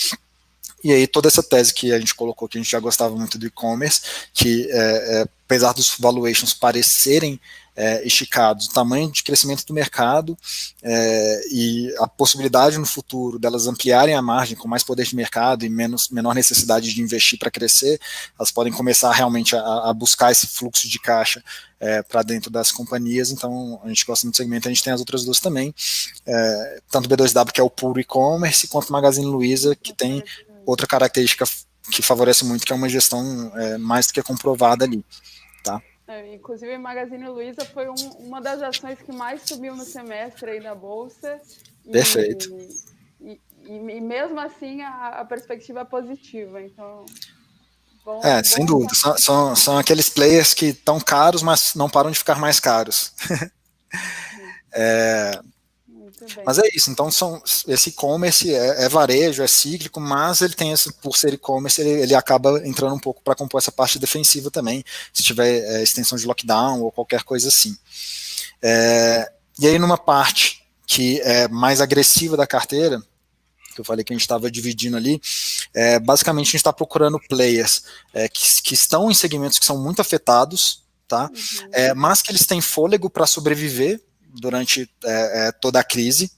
E aí toda essa tese que a gente colocou, que a gente já gostava muito do e-commerce, que apesar dos valuations parecerem esticados, o tamanho de crescimento do mercado e a possibilidade no futuro delas ampliarem a margem com mais poder de mercado e menor necessidade de investir para crescer, elas podem começar realmente a buscar esse fluxo de caixa para dentro das companhias. Então a gente gosta muito do segmento, a gente tem as outras 2 também, tanto o B2W, que é o puro e-commerce, quanto o Magazine Luiza, que tem outra característica que favorece muito, que é uma gestão mais do que comprovada ali, tá? Inclusive, a Magazine Luiza foi uma das ações que mais subiu no semestre aí da Bolsa. Perfeito. E mesmo assim, a perspectiva é positiva. Então, sem dúvida. São aqueles players que estão caros, mas não param de ficar mais caros. Muito bem. Mas é isso, então esse e-commerce é varejo, é cíclico, mas ele tem por ser e-commerce, ele acaba entrando um pouco para compor essa parte defensiva também, se tiver extensão de lockdown ou qualquer coisa assim. E aí numa parte que é mais agressiva da carteira, que eu falei que a gente estava dividindo ali, basicamente a gente está procurando players que estão em segmentos que são muito afetados, tá? Mas que eles têm fôlego para sobreviver durante toda a crise,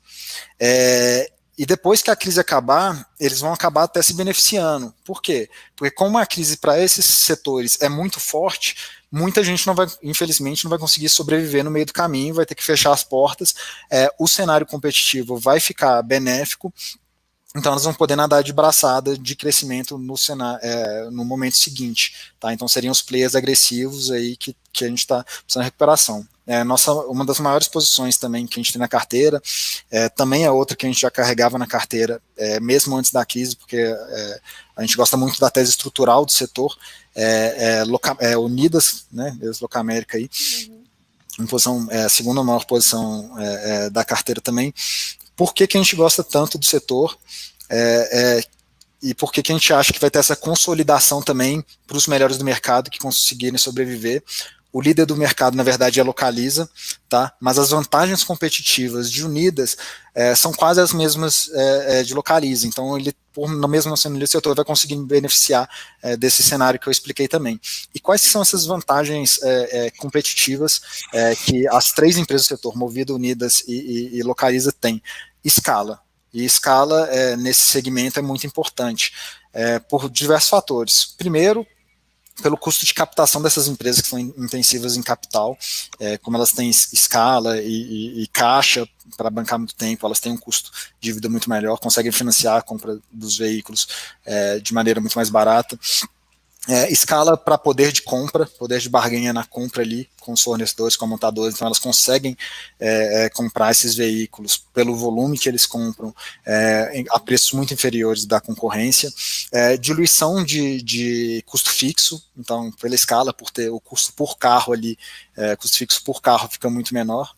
e depois que a crise acabar, eles vão acabar até se beneficiando. Por quê? Porque como a crise para esses setores é muito forte, muita gente infelizmente, não vai conseguir sobreviver no meio do caminho, vai ter que fechar as portas, o cenário competitivo vai ficar benéfico, então elas vão poder nadar de braçada de crescimento no momento seguinte, tá? Então seriam os players agressivos aí que a gente está precisando de recuperação. Uma das maiores posições também que a gente tem na carteira, também é outra que a gente já carregava na carteira, mesmo antes da crise, porque a gente gosta muito da tese estrutural do setor, Unidas, né, Locamérica aí, em posição, a segunda maior posição da carteira também. Por que a gente gosta tanto do setor e por que a gente acha que vai ter essa consolidação também para os melhores do mercado que conseguirem sobreviver. O líder do mercado, na verdade, é Localiza, tá? Mas as vantagens competitivas de Unidas são quase as mesmas de Localiza. Então, ele, mesmo não sendo líder do setor, vai conseguir beneficiar desse cenário que eu expliquei também. E quais são essas vantagens competitivas que as três empresas do setor, Movida, Unidas e Localiza, têm? Escala. E escala nesse segmento é muito importante, por diversos fatores. Primeiro, pelo custo de captação dessas empresas que são intensivas em capital, como elas têm escala e caixa para bancar muito tempo, elas têm um custo de vida muito melhor, conseguem financiar a compra dos veículos de maneira muito mais barata. Escala para poder de compra, poder de barganha na compra ali com os fornecedores, com a montadora, então elas conseguem comprar esses veículos pelo volume que eles compram a preços muito inferiores da concorrência. Diluição de custo fixo, então pela escala, por ter o custo por carro ali, custo fixo por carro fica muito menor,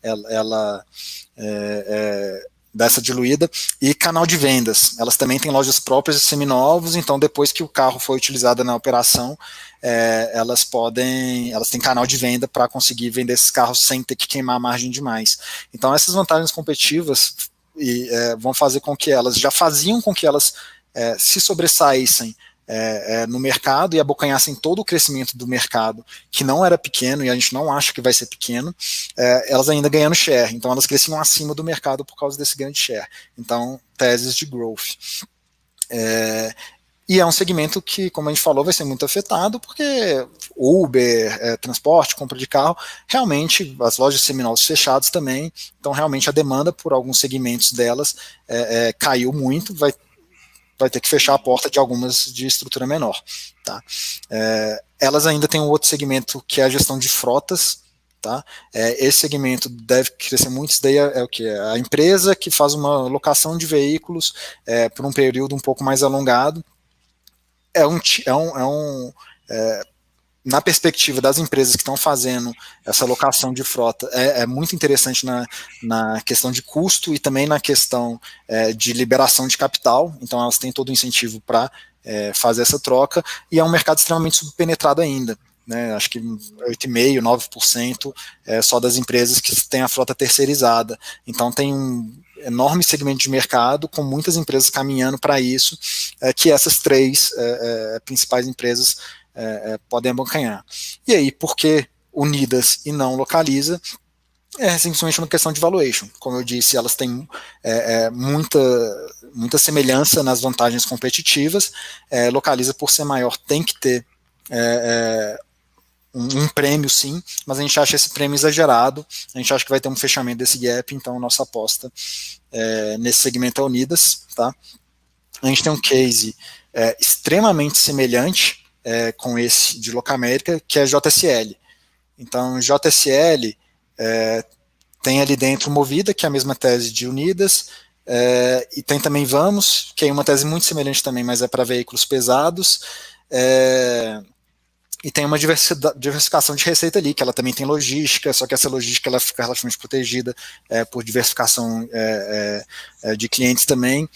dessa diluída, e canal de vendas. Elas também têm lojas próprias de seminovos, então depois que o carro foi utilizado na operação, elas têm canal de venda para conseguir vender esses carros sem ter que queimar a margem demais. Então essas vantagens competitivas vão fazer com que elas, já faziam com que elas se sobressaíssem no mercado e abocanhassem todo o crescimento do mercado, que não era pequeno e a gente não acha que vai ser pequeno, elas ainda ganhando share, então elas cresciam acima do mercado por causa desse grande share, então teses de growth. E é um segmento que, como a gente falou, vai ser muito afetado, porque Uber, transporte, compra de carro, realmente, as lojas seminovos fechadas também, então realmente a demanda por alguns segmentos delas caiu muito, vai ter que fechar a porta de algumas de estrutura menor. Tá? Elas ainda têm um outro segmento que é a gestão de frotas. Tá? Esse segmento deve crescer muito. Isso daí é o que? A empresa que faz uma locação de veículos por um período um pouco mais alongado. Na perspectiva das empresas que estão fazendo essa locação de frota, é muito interessante na questão de custo e também na questão de liberação de capital, então elas têm todo o incentivo para fazer essa troca, e é um mercado extremamente subpenetrado ainda, né, acho que 8,5%, 9% só das empresas que têm a frota terceirizada, então tem um enorme segmento de mercado, com muitas empresas caminhando para isso, que essas três principais empresas podem abocanhar. E aí, por que Unidas e não Localiza? É simplesmente uma questão de valuation. Como eu disse, elas têm muita semelhança nas vantagens competitivas. Localiza, por ser maior, tem que ter um prêmio, sim, mas a gente acha esse prêmio exagerado, a gente acha que vai ter um fechamento desse gap, então nossa aposta nesse segmento é Unidas. Tá? A gente tem um case extremamente semelhante com esse de Locamérica, que é JSL. Então, JSL tem ali dentro Movida, que é a mesma tese de Unidas, e tem também Vamos, que é uma tese muito semelhante também, mas é para veículos pesados, e tem uma diversificação de receita ali, que ela também tem logística, só que essa logística ela fica relativamente protegida por diversificação de clientes também.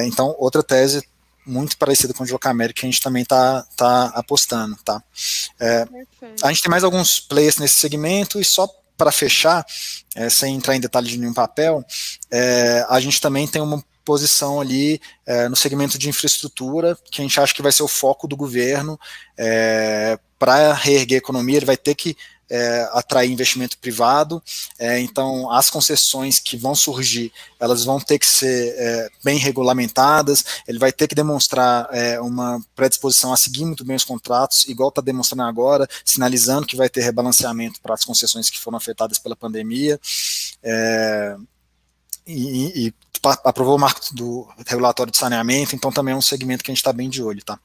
Então, outra tese muito parecida com o de Locameric que a gente também está apostando. Tá? A gente tem mais alguns players nesse segmento, e só para fechar, sem entrar em detalhes de nenhum papel, a gente também tem uma posição ali no segmento de infraestrutura, que a gente acha que vai ser o foco do governo. Para reerguer a economia, ele vai ter que atrair investimento privado, então as concessões que vão surgir, elas vão ter que ser bem regulamentadas, ele vai ter que demonstrar uma predisposição a seguir muito bem os contratos, igual está demonstrando agora, sinalizando que vai ter rebalanceamento para as concessões que foram afetadas pela pandemia, e aprovou o marco do regulatório de saneamento, então também é um segmento que a gente está bem de olho, tá?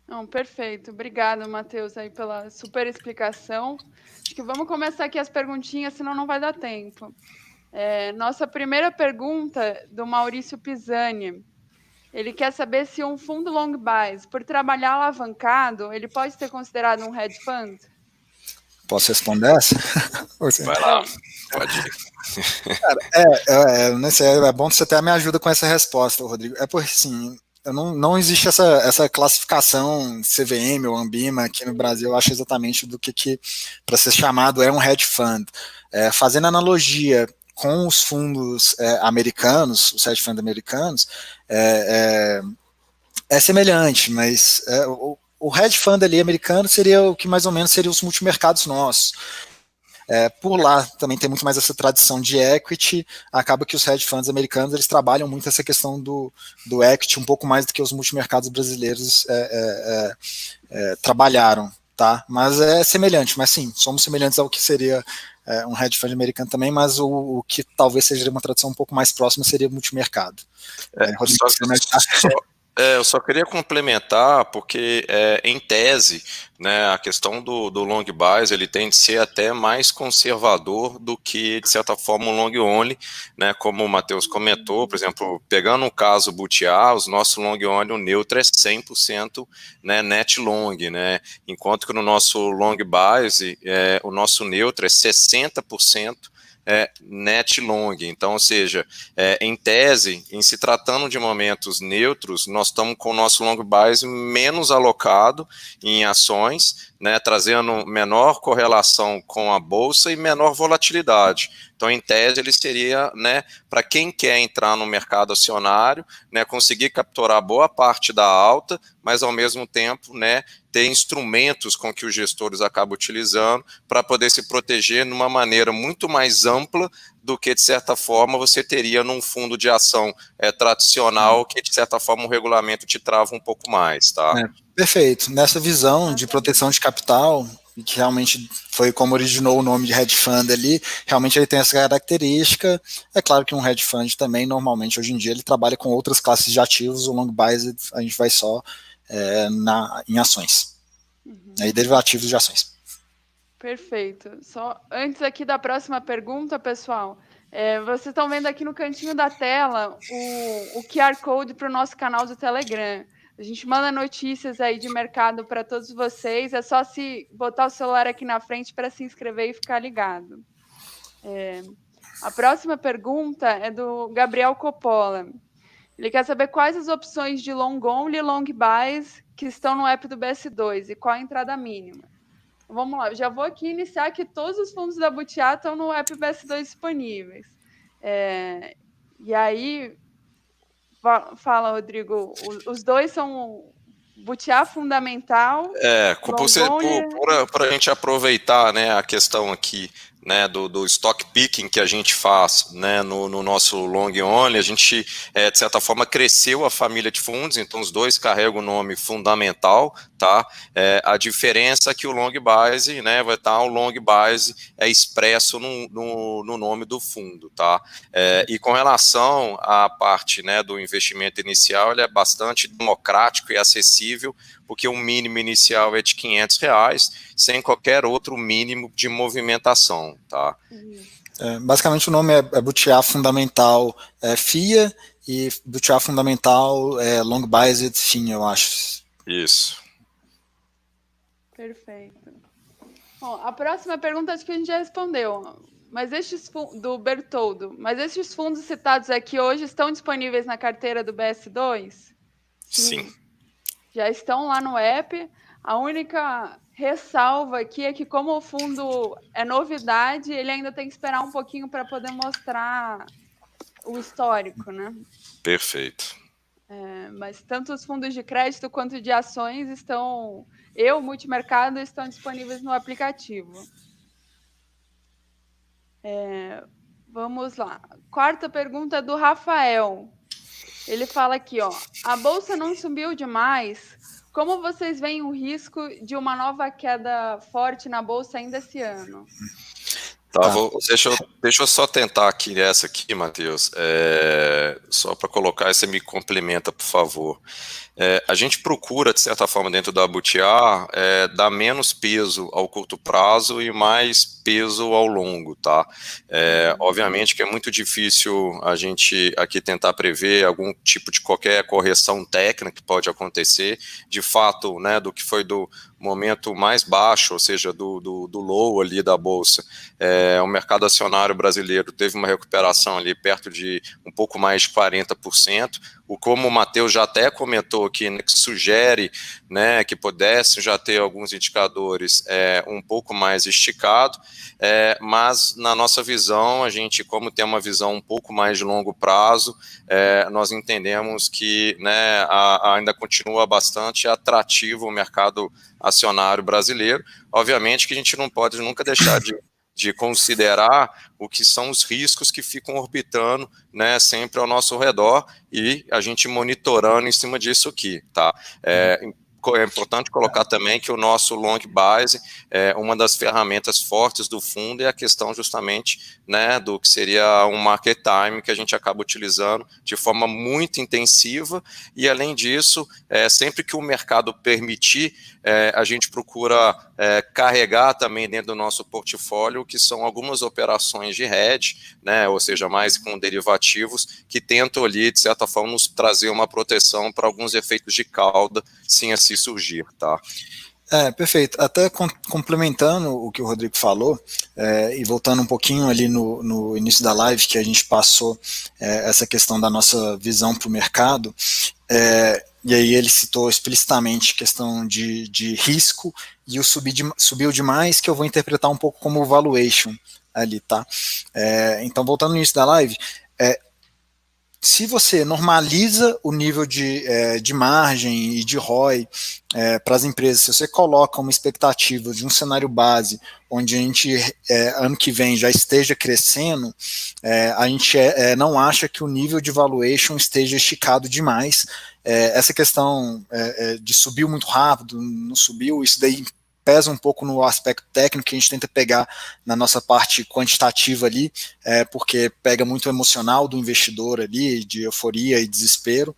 Não, perfeito. Obrigada, Matheus, aí pela super explicação. Acho que vamos começar aqui as perguntinhas, senão não vai dar tempo. Nossa primeira pergunta, do Maurício Pisani. Ele quer saber se um fundo long buys, por trabalhar alavancado, ele pode ser considerado um hedge fund? Posso responder essa? Vai lá, pode ir. Cara, não sei, é bom você até me ajuda com essa resposta, Rodrigo. Porque, assim, não existe essa classificação CVM ou Ambima aqui no Brasil, eu acho exatamente do que para ser chamado um hedge fund. Fazendo analogia com os fundos americanos, os hedge funds americanos, é semelhante, mas o hedge fund ali americano seria o que mais ou menos seria os multimercados nossos. Por lá também tem muito mais essa tradição de equity, acaba que os hedge funds americanos eles trabalham muito essa questão do equity um pouco mais do que os multimercados brasileiros trabalharam, tá? Mas é semelhante, mas sim, somos semelhantes ao que seria um hedge fund americano também, mas o que talvez seja uma tradução um pouco mais próxima seria multimercado. Eu só queria complementar, porque em tese, né, a questão do long buys, ele tende a ser até mais conservador do que, de certa forma, um long only, né, como o Matheus comentou, por exemplo, pegando o caso Butiá, os nossos long only, o neutro é 100% né, net long, né, enquanto que no nosso long buys, o nosso neutro é 60% net long, então, ou seja, em tese, em se tratando de momentos neutros, nós estamos com o nosso long buys menos alocado em ações, né, trazendo menor correlação com a bolsa e menor volatilidade. Então, em tese, ele seria, né, para quem quer entrar no mercado acionário, né, conseguir capturar boa parte da alta, mas ao mesmo tempo, né, ter instrumentos com que os gestores acabam utilizando para poder se proteger de uma maneira muito mais ampla do que, de certa forma, você teria num fundo de ação tradicional, que, de certa forma, o regulamento te trava um pouco mais, tá? Perfeito. Nessa visão de proteção de capital, que realmente foi como originou o nome de hedge fund ali, realmente ele tem essa característica. É claro que um hedge fund também, normalmente, hoje em dia, ele trabalha com outras classes de ativos, o long buys a gente vai só em ações, e derivativos de ações. Perfeito. Só antes aqui da próxima pergunta, pessoal, vocês estão vendo aqui no cantinho da tela o QR Code para o nosso canal do Telegram. A gente manda notícias aí de mercado para todos vocês, é só se botar o celular aqui na frente para se inscrever e ficar ligado. A próxima pergunta é do Gabriel Coppola. Ele quer saber quais as opções de long only e long buys que estão no app do BS2 e qual a entrada mínima. Vamos lá, já vou aqui iniciar que todos os fundos da Butiá estão no app BS2 disponíveis. E aí, fala, Rodrigo, os dois são Butiá fundamental. Para a gente aproveitar, né, a questão aqui, né, do stock picking que a gente faz, né, no nosso long only, a gente, de certa forma, cresceu a família de fundos, então os dois carregam o nome fundamental, tá? A diferença é que o long buys, né, vai estar o long buys expresso no nome do fundo, tá? E com relação à parte, né, do investimento inicial, ele é bastante democrático e acessível, porque o mínimo inicial é de R$500, sem qualquer outro mínimo de movimentação, tá? Basicamente o nome é Butiá Fundamental FIA e Butiá Fundamental Long Biased FIN, eu acho. Isso. Perfeito. Bom, a próxima pergunta acho que a gente já respondeu, mas do Bertoldo, mas estes fundos citados aqui hoje estão disponíveis na carteira do BS2? Sim. Já estão lá no app. A única ressalva aqui é que, como o fundo é novidade, ele ainda tem que esperar um pouquinho para poder mostrar o histórico, né? Perfeito. Mas tanto os fundos de crédito quanto de ações multimercado, estão disponíveis no aplicativo. Vamos lá. Quarta pergunta é do Rafael. Ele fala aqui, ó, a bolsa não subiu demais. Como vocês veem o risco de uma nova queda forte na bolsa ainda esse ano? Tá, deixa eu só tentar aqui essa aqui, Matheus, só para colocar, você me complementa, por favor. A gente procura, de certa forma, dentro da Butiá, dar menos peso ao curto prazo e mais peso ao longo, tá? Obviamente que é muito difícil a gente aqui tentar prever algum tipo de qualquer correção técnica que pode acontecer, de fato, né, do que foi do momento mais baixo, ou seja, do low ali da Bolsa. O mercado acionário brasileiro teve uma recuperação ali perto de um pouco mais de 40%, como o Matheus já até comentou aqui, né, que sugere, né, que pudesse já ter alguns indicadores um pouco mais esticado, mas na nossa visão, a gente, como tem uma visão um pouco mais de longo prazo, nós entendemos que, né, ainda continua bastante atrativo o mercado acionário brasileiro. Obviamente que a gente não pode nunca deixar de considerar o que são os riscos que ficam orbitando, né, sempre ao nosso redor, e a gente monitorando em cima disso aqui, tá? É importante colocar também que o nosso long base, uma das ferramentas fortes do fundo é a questão justamente, né, do que seria um market time que a gente acaba utilizando de forma muito intensiva, e além disso, sempre que o mercado permitir, a gente procura carregar também dentro do nosso portfólio, que são algumas operações de hedge, né, ou seja, mais com derivativos, que tentam ali, de certa forma, nos trazer uma proteção para alguns efeitos de cauda, sim, assim surgir, tá? Perfeito. Até complementando o que o Rodrigo falou, e voltando um pouquinho ali no início da live, que a gente passou essa questão da nossa visão para o mercado, e aí ele citou explicitamente questão de risco, e o subiu demais, que eu vou interpretar um pouco como valuation ali, tá? Então, voltando no início da live, se você normaliza o nível de margem e de ROI para as empresas, se você coloca uma expectativa de um cenário base, onde a gente, ano que vem, já esteja crescendo, a gente não acha que o nível de valuation esteja esticado demais. Essa questão de subiu muito rápido, não subiu, isso daí pesa um pouco no aspecto técnico, que a gente tenta pegar na nossa parte quantitativa ali, porque pega muito o emocional do investidor ali, de euforia e desespero.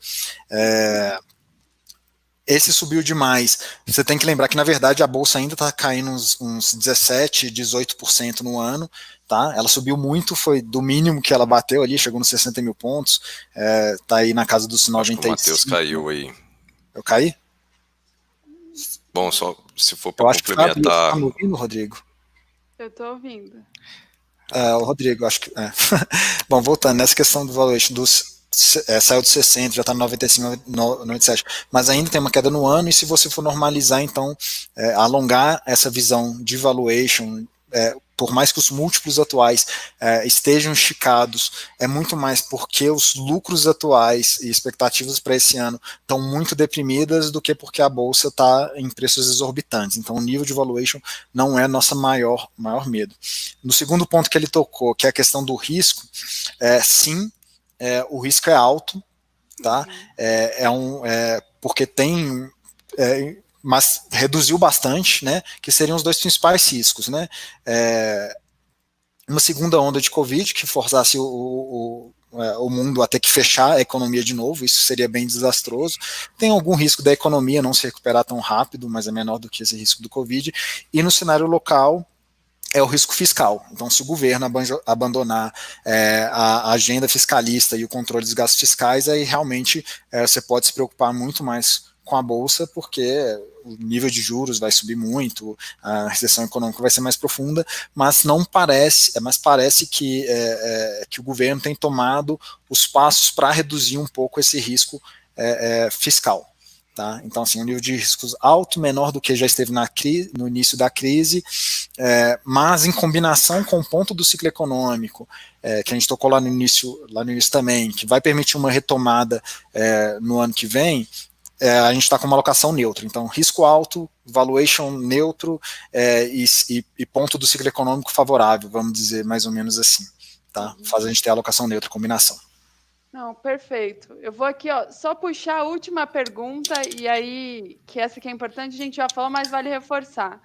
Esse subiu demais. Você tem que lembrar que, na verdade, a bolsa ainda está caindo uns 17%, 18% no ano, tá? Ela subiu muito, foi do mínimo que ela bateu ali, chegou nos 60 mil pontos, tá aí na casa dos 95. O Matheus caiu aí. Eu caí? Bom, só se for para complementar. Você está me ouvindo, Rodrigo? Eu estou ouvindo. O Rodrigo, acho que. Bom, voltando, nessa questão do valuation, saiu de 60, já está no 95, 97, mas ainda tem uma queda no ano, e se você for normalizar, então, alongar essa visão de valuation, por mais que os múltiplos atuais estejam esticados, é muito mais porque os lucros atuais e expectativas para esse ano estão muito deprimidas do que porque a bolsa está em preços exorbitantes. Então, o nível de valuation não é nosso maior medo. No segundo ponto que ele tocou, que é a questão do risco, sim, o risco é alto, tá? Porque tem... mas reduziu bastante, né, que seriam os dois principais riscos, né, uma segunda onda de Covid, que forçasse o mundo a ter que fechar a economia de novo, isso seria bem desastroso. Tem algum risco da economia não se recuperar tão rápido, mas é menor do que esse risco do Covid, e no cenário local, é o risco fiscal. Então, se o governo abandonar a agenda fiscalista e o controle dos gastos fiscais, aí realmente você pode se preocupar muito mais com a bolsa, porque o nível de juros vai subir muito, a recessão econômica vai ser mais profunda, mas parece que o governo tem tomado os passos para reduzir um pouco esse risco fiscal. Tá? Então, assim, um nível de riscos alto, menor do que já esteve no início da crise, mas em combinação com o ponto do ciclo econômico, que a gente tocou lá no início também, que vai permitir uma retomada no ano que vem, a gente está com uma alocação neutra. Então, risco alto, valuation neutro e ponto do ciclo econômico favorável, vamos dizer mais ou menos assim. Tá? Faz a gente ter a alocação neutra, combinação. Não, perfeito. Eu vou aqui, só puxar a última pergunta, e aí, que essa que é importante, a gente já falou, mas vale reforçar.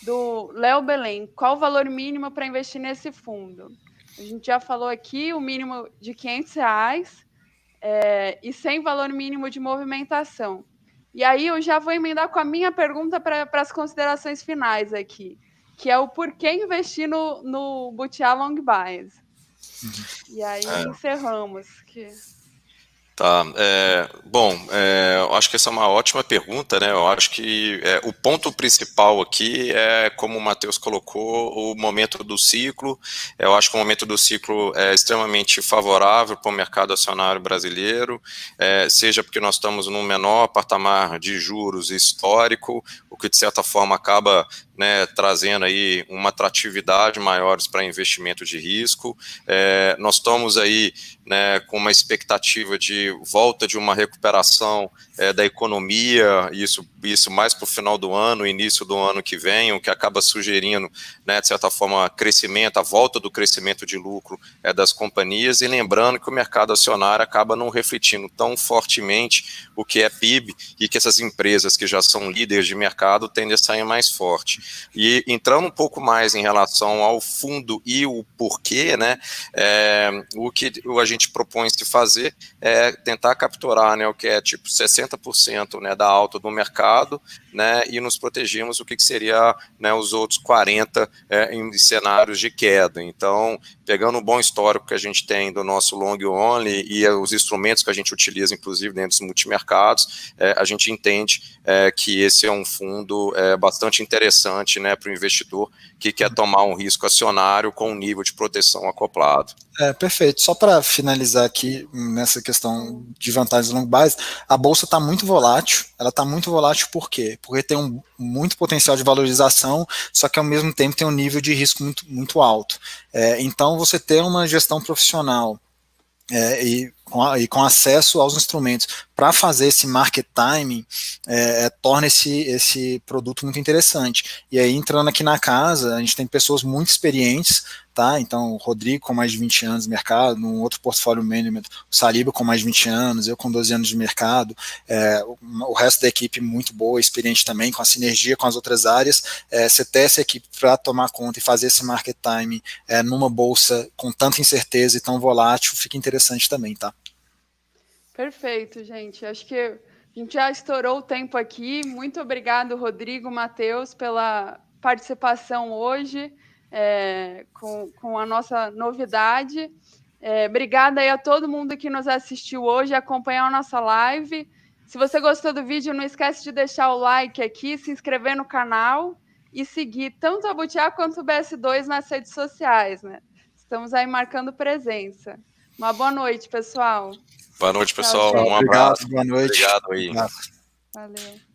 Do Léo Belém, qual o valor mínimo para investir nesse fundo? A gente já falou aqui o mínimo de R$500 e sem valor mínimo de movimentação. E aí eu já vou emendar com a minha pergunta para as considerações finais aqui, que é o porquê investir no Butiá Long Bias. E aí encerramos. Tá, bom, eu acho que essa é uma ótima pergunta, né? Eu acho que o ponto principal aqui é, como o Matheus colocou, o momento do ciclo. Eu acho que o momento do ciclo é extremamente favorável para o mercado acionário brasileiro, seja porque nós estamos num menor patamar de juros histórico, o que de certa forma acaba, né, trazendo aí uma atratividade maiores para investimento de risco. Nós estamos aí, né, com uma expectativa de volta de uma recuperação da economia, isso mais para o final do ano, início do ano que vem, o que acaba sugerindo, né, de certa forma, crescimento, a volta do crescimento de lucro das companhias, e lembrando que o mercado acionário acaba não refletindo tão fortemente o que é PIB, e que essas empresas que já são líderes de mercado tendem a sair mais forte. E entrando um pouco mais em relação ao fundo e o porquê, né, o que a gente propõe se fazer é tentar capturar, né, o que é tipo 60%, né, da alta do mercado, né, e nos protegemos o que seria, né, os outros 40% em cenários de queda. Então, pegando o bom histórico que a gente tem do nosso long only e os instrumentos que a gente utiliza, inclusive dentro dos multimercados, a gente entende que esse é um fundo bastante interessante, né, para o investidor que quer tomar um risco acionário com um nível de proteção acoplado. Perfeito. Só para finalizar aqui nessa questão de vantagens long bias, a bolsa está muito volátil. Ela está muito volátil por quê? Porque tem muito potencial de valorização, só que ao mesmo tempo tem um nível de risco muito, muito alto. Então, você ter uma gestão profissional e com acesso aos instrumentos para fazer esse market timing, torna esse produto muito interessante. E aí, entrando aqui na casa, a gente tem pessoas muito experientes, tá? Então, o Rodrigo com mais de 20 anos de mercado, num outro portfólio management, o Saliba com mais de 20 anos, eu com 12 anos de mercado, o resto da equipe muito boa, experiente também, com a sinergia com as outras áreas. Você ter essa equipe para tomar conta e fazer esse market timing numa bolsa com tanta incerteza e tão volátil, fica interessante também, tá? Perfeito, gente. Acho que a gente já estourou o tempo aqui. Muito obrigado, Rodrigo, Matheus, pela participação hoje com a nossa novidade. Obrigada aí a todo mundo que nos assistiu hoje, acompanhou a nossa live. Se você gostou do vídeo, não esquece de deixar o like aqui, se inscrever no canal e seguir tanto a Butiá quanto o BS2 nas redes sociais, né? Estamos aí marcando presença. Uma boa noite, pessoal. Boa noite, pessoal. Tchau, um abraço. Obrigado, boa noite. Obrigado aí. Valeu.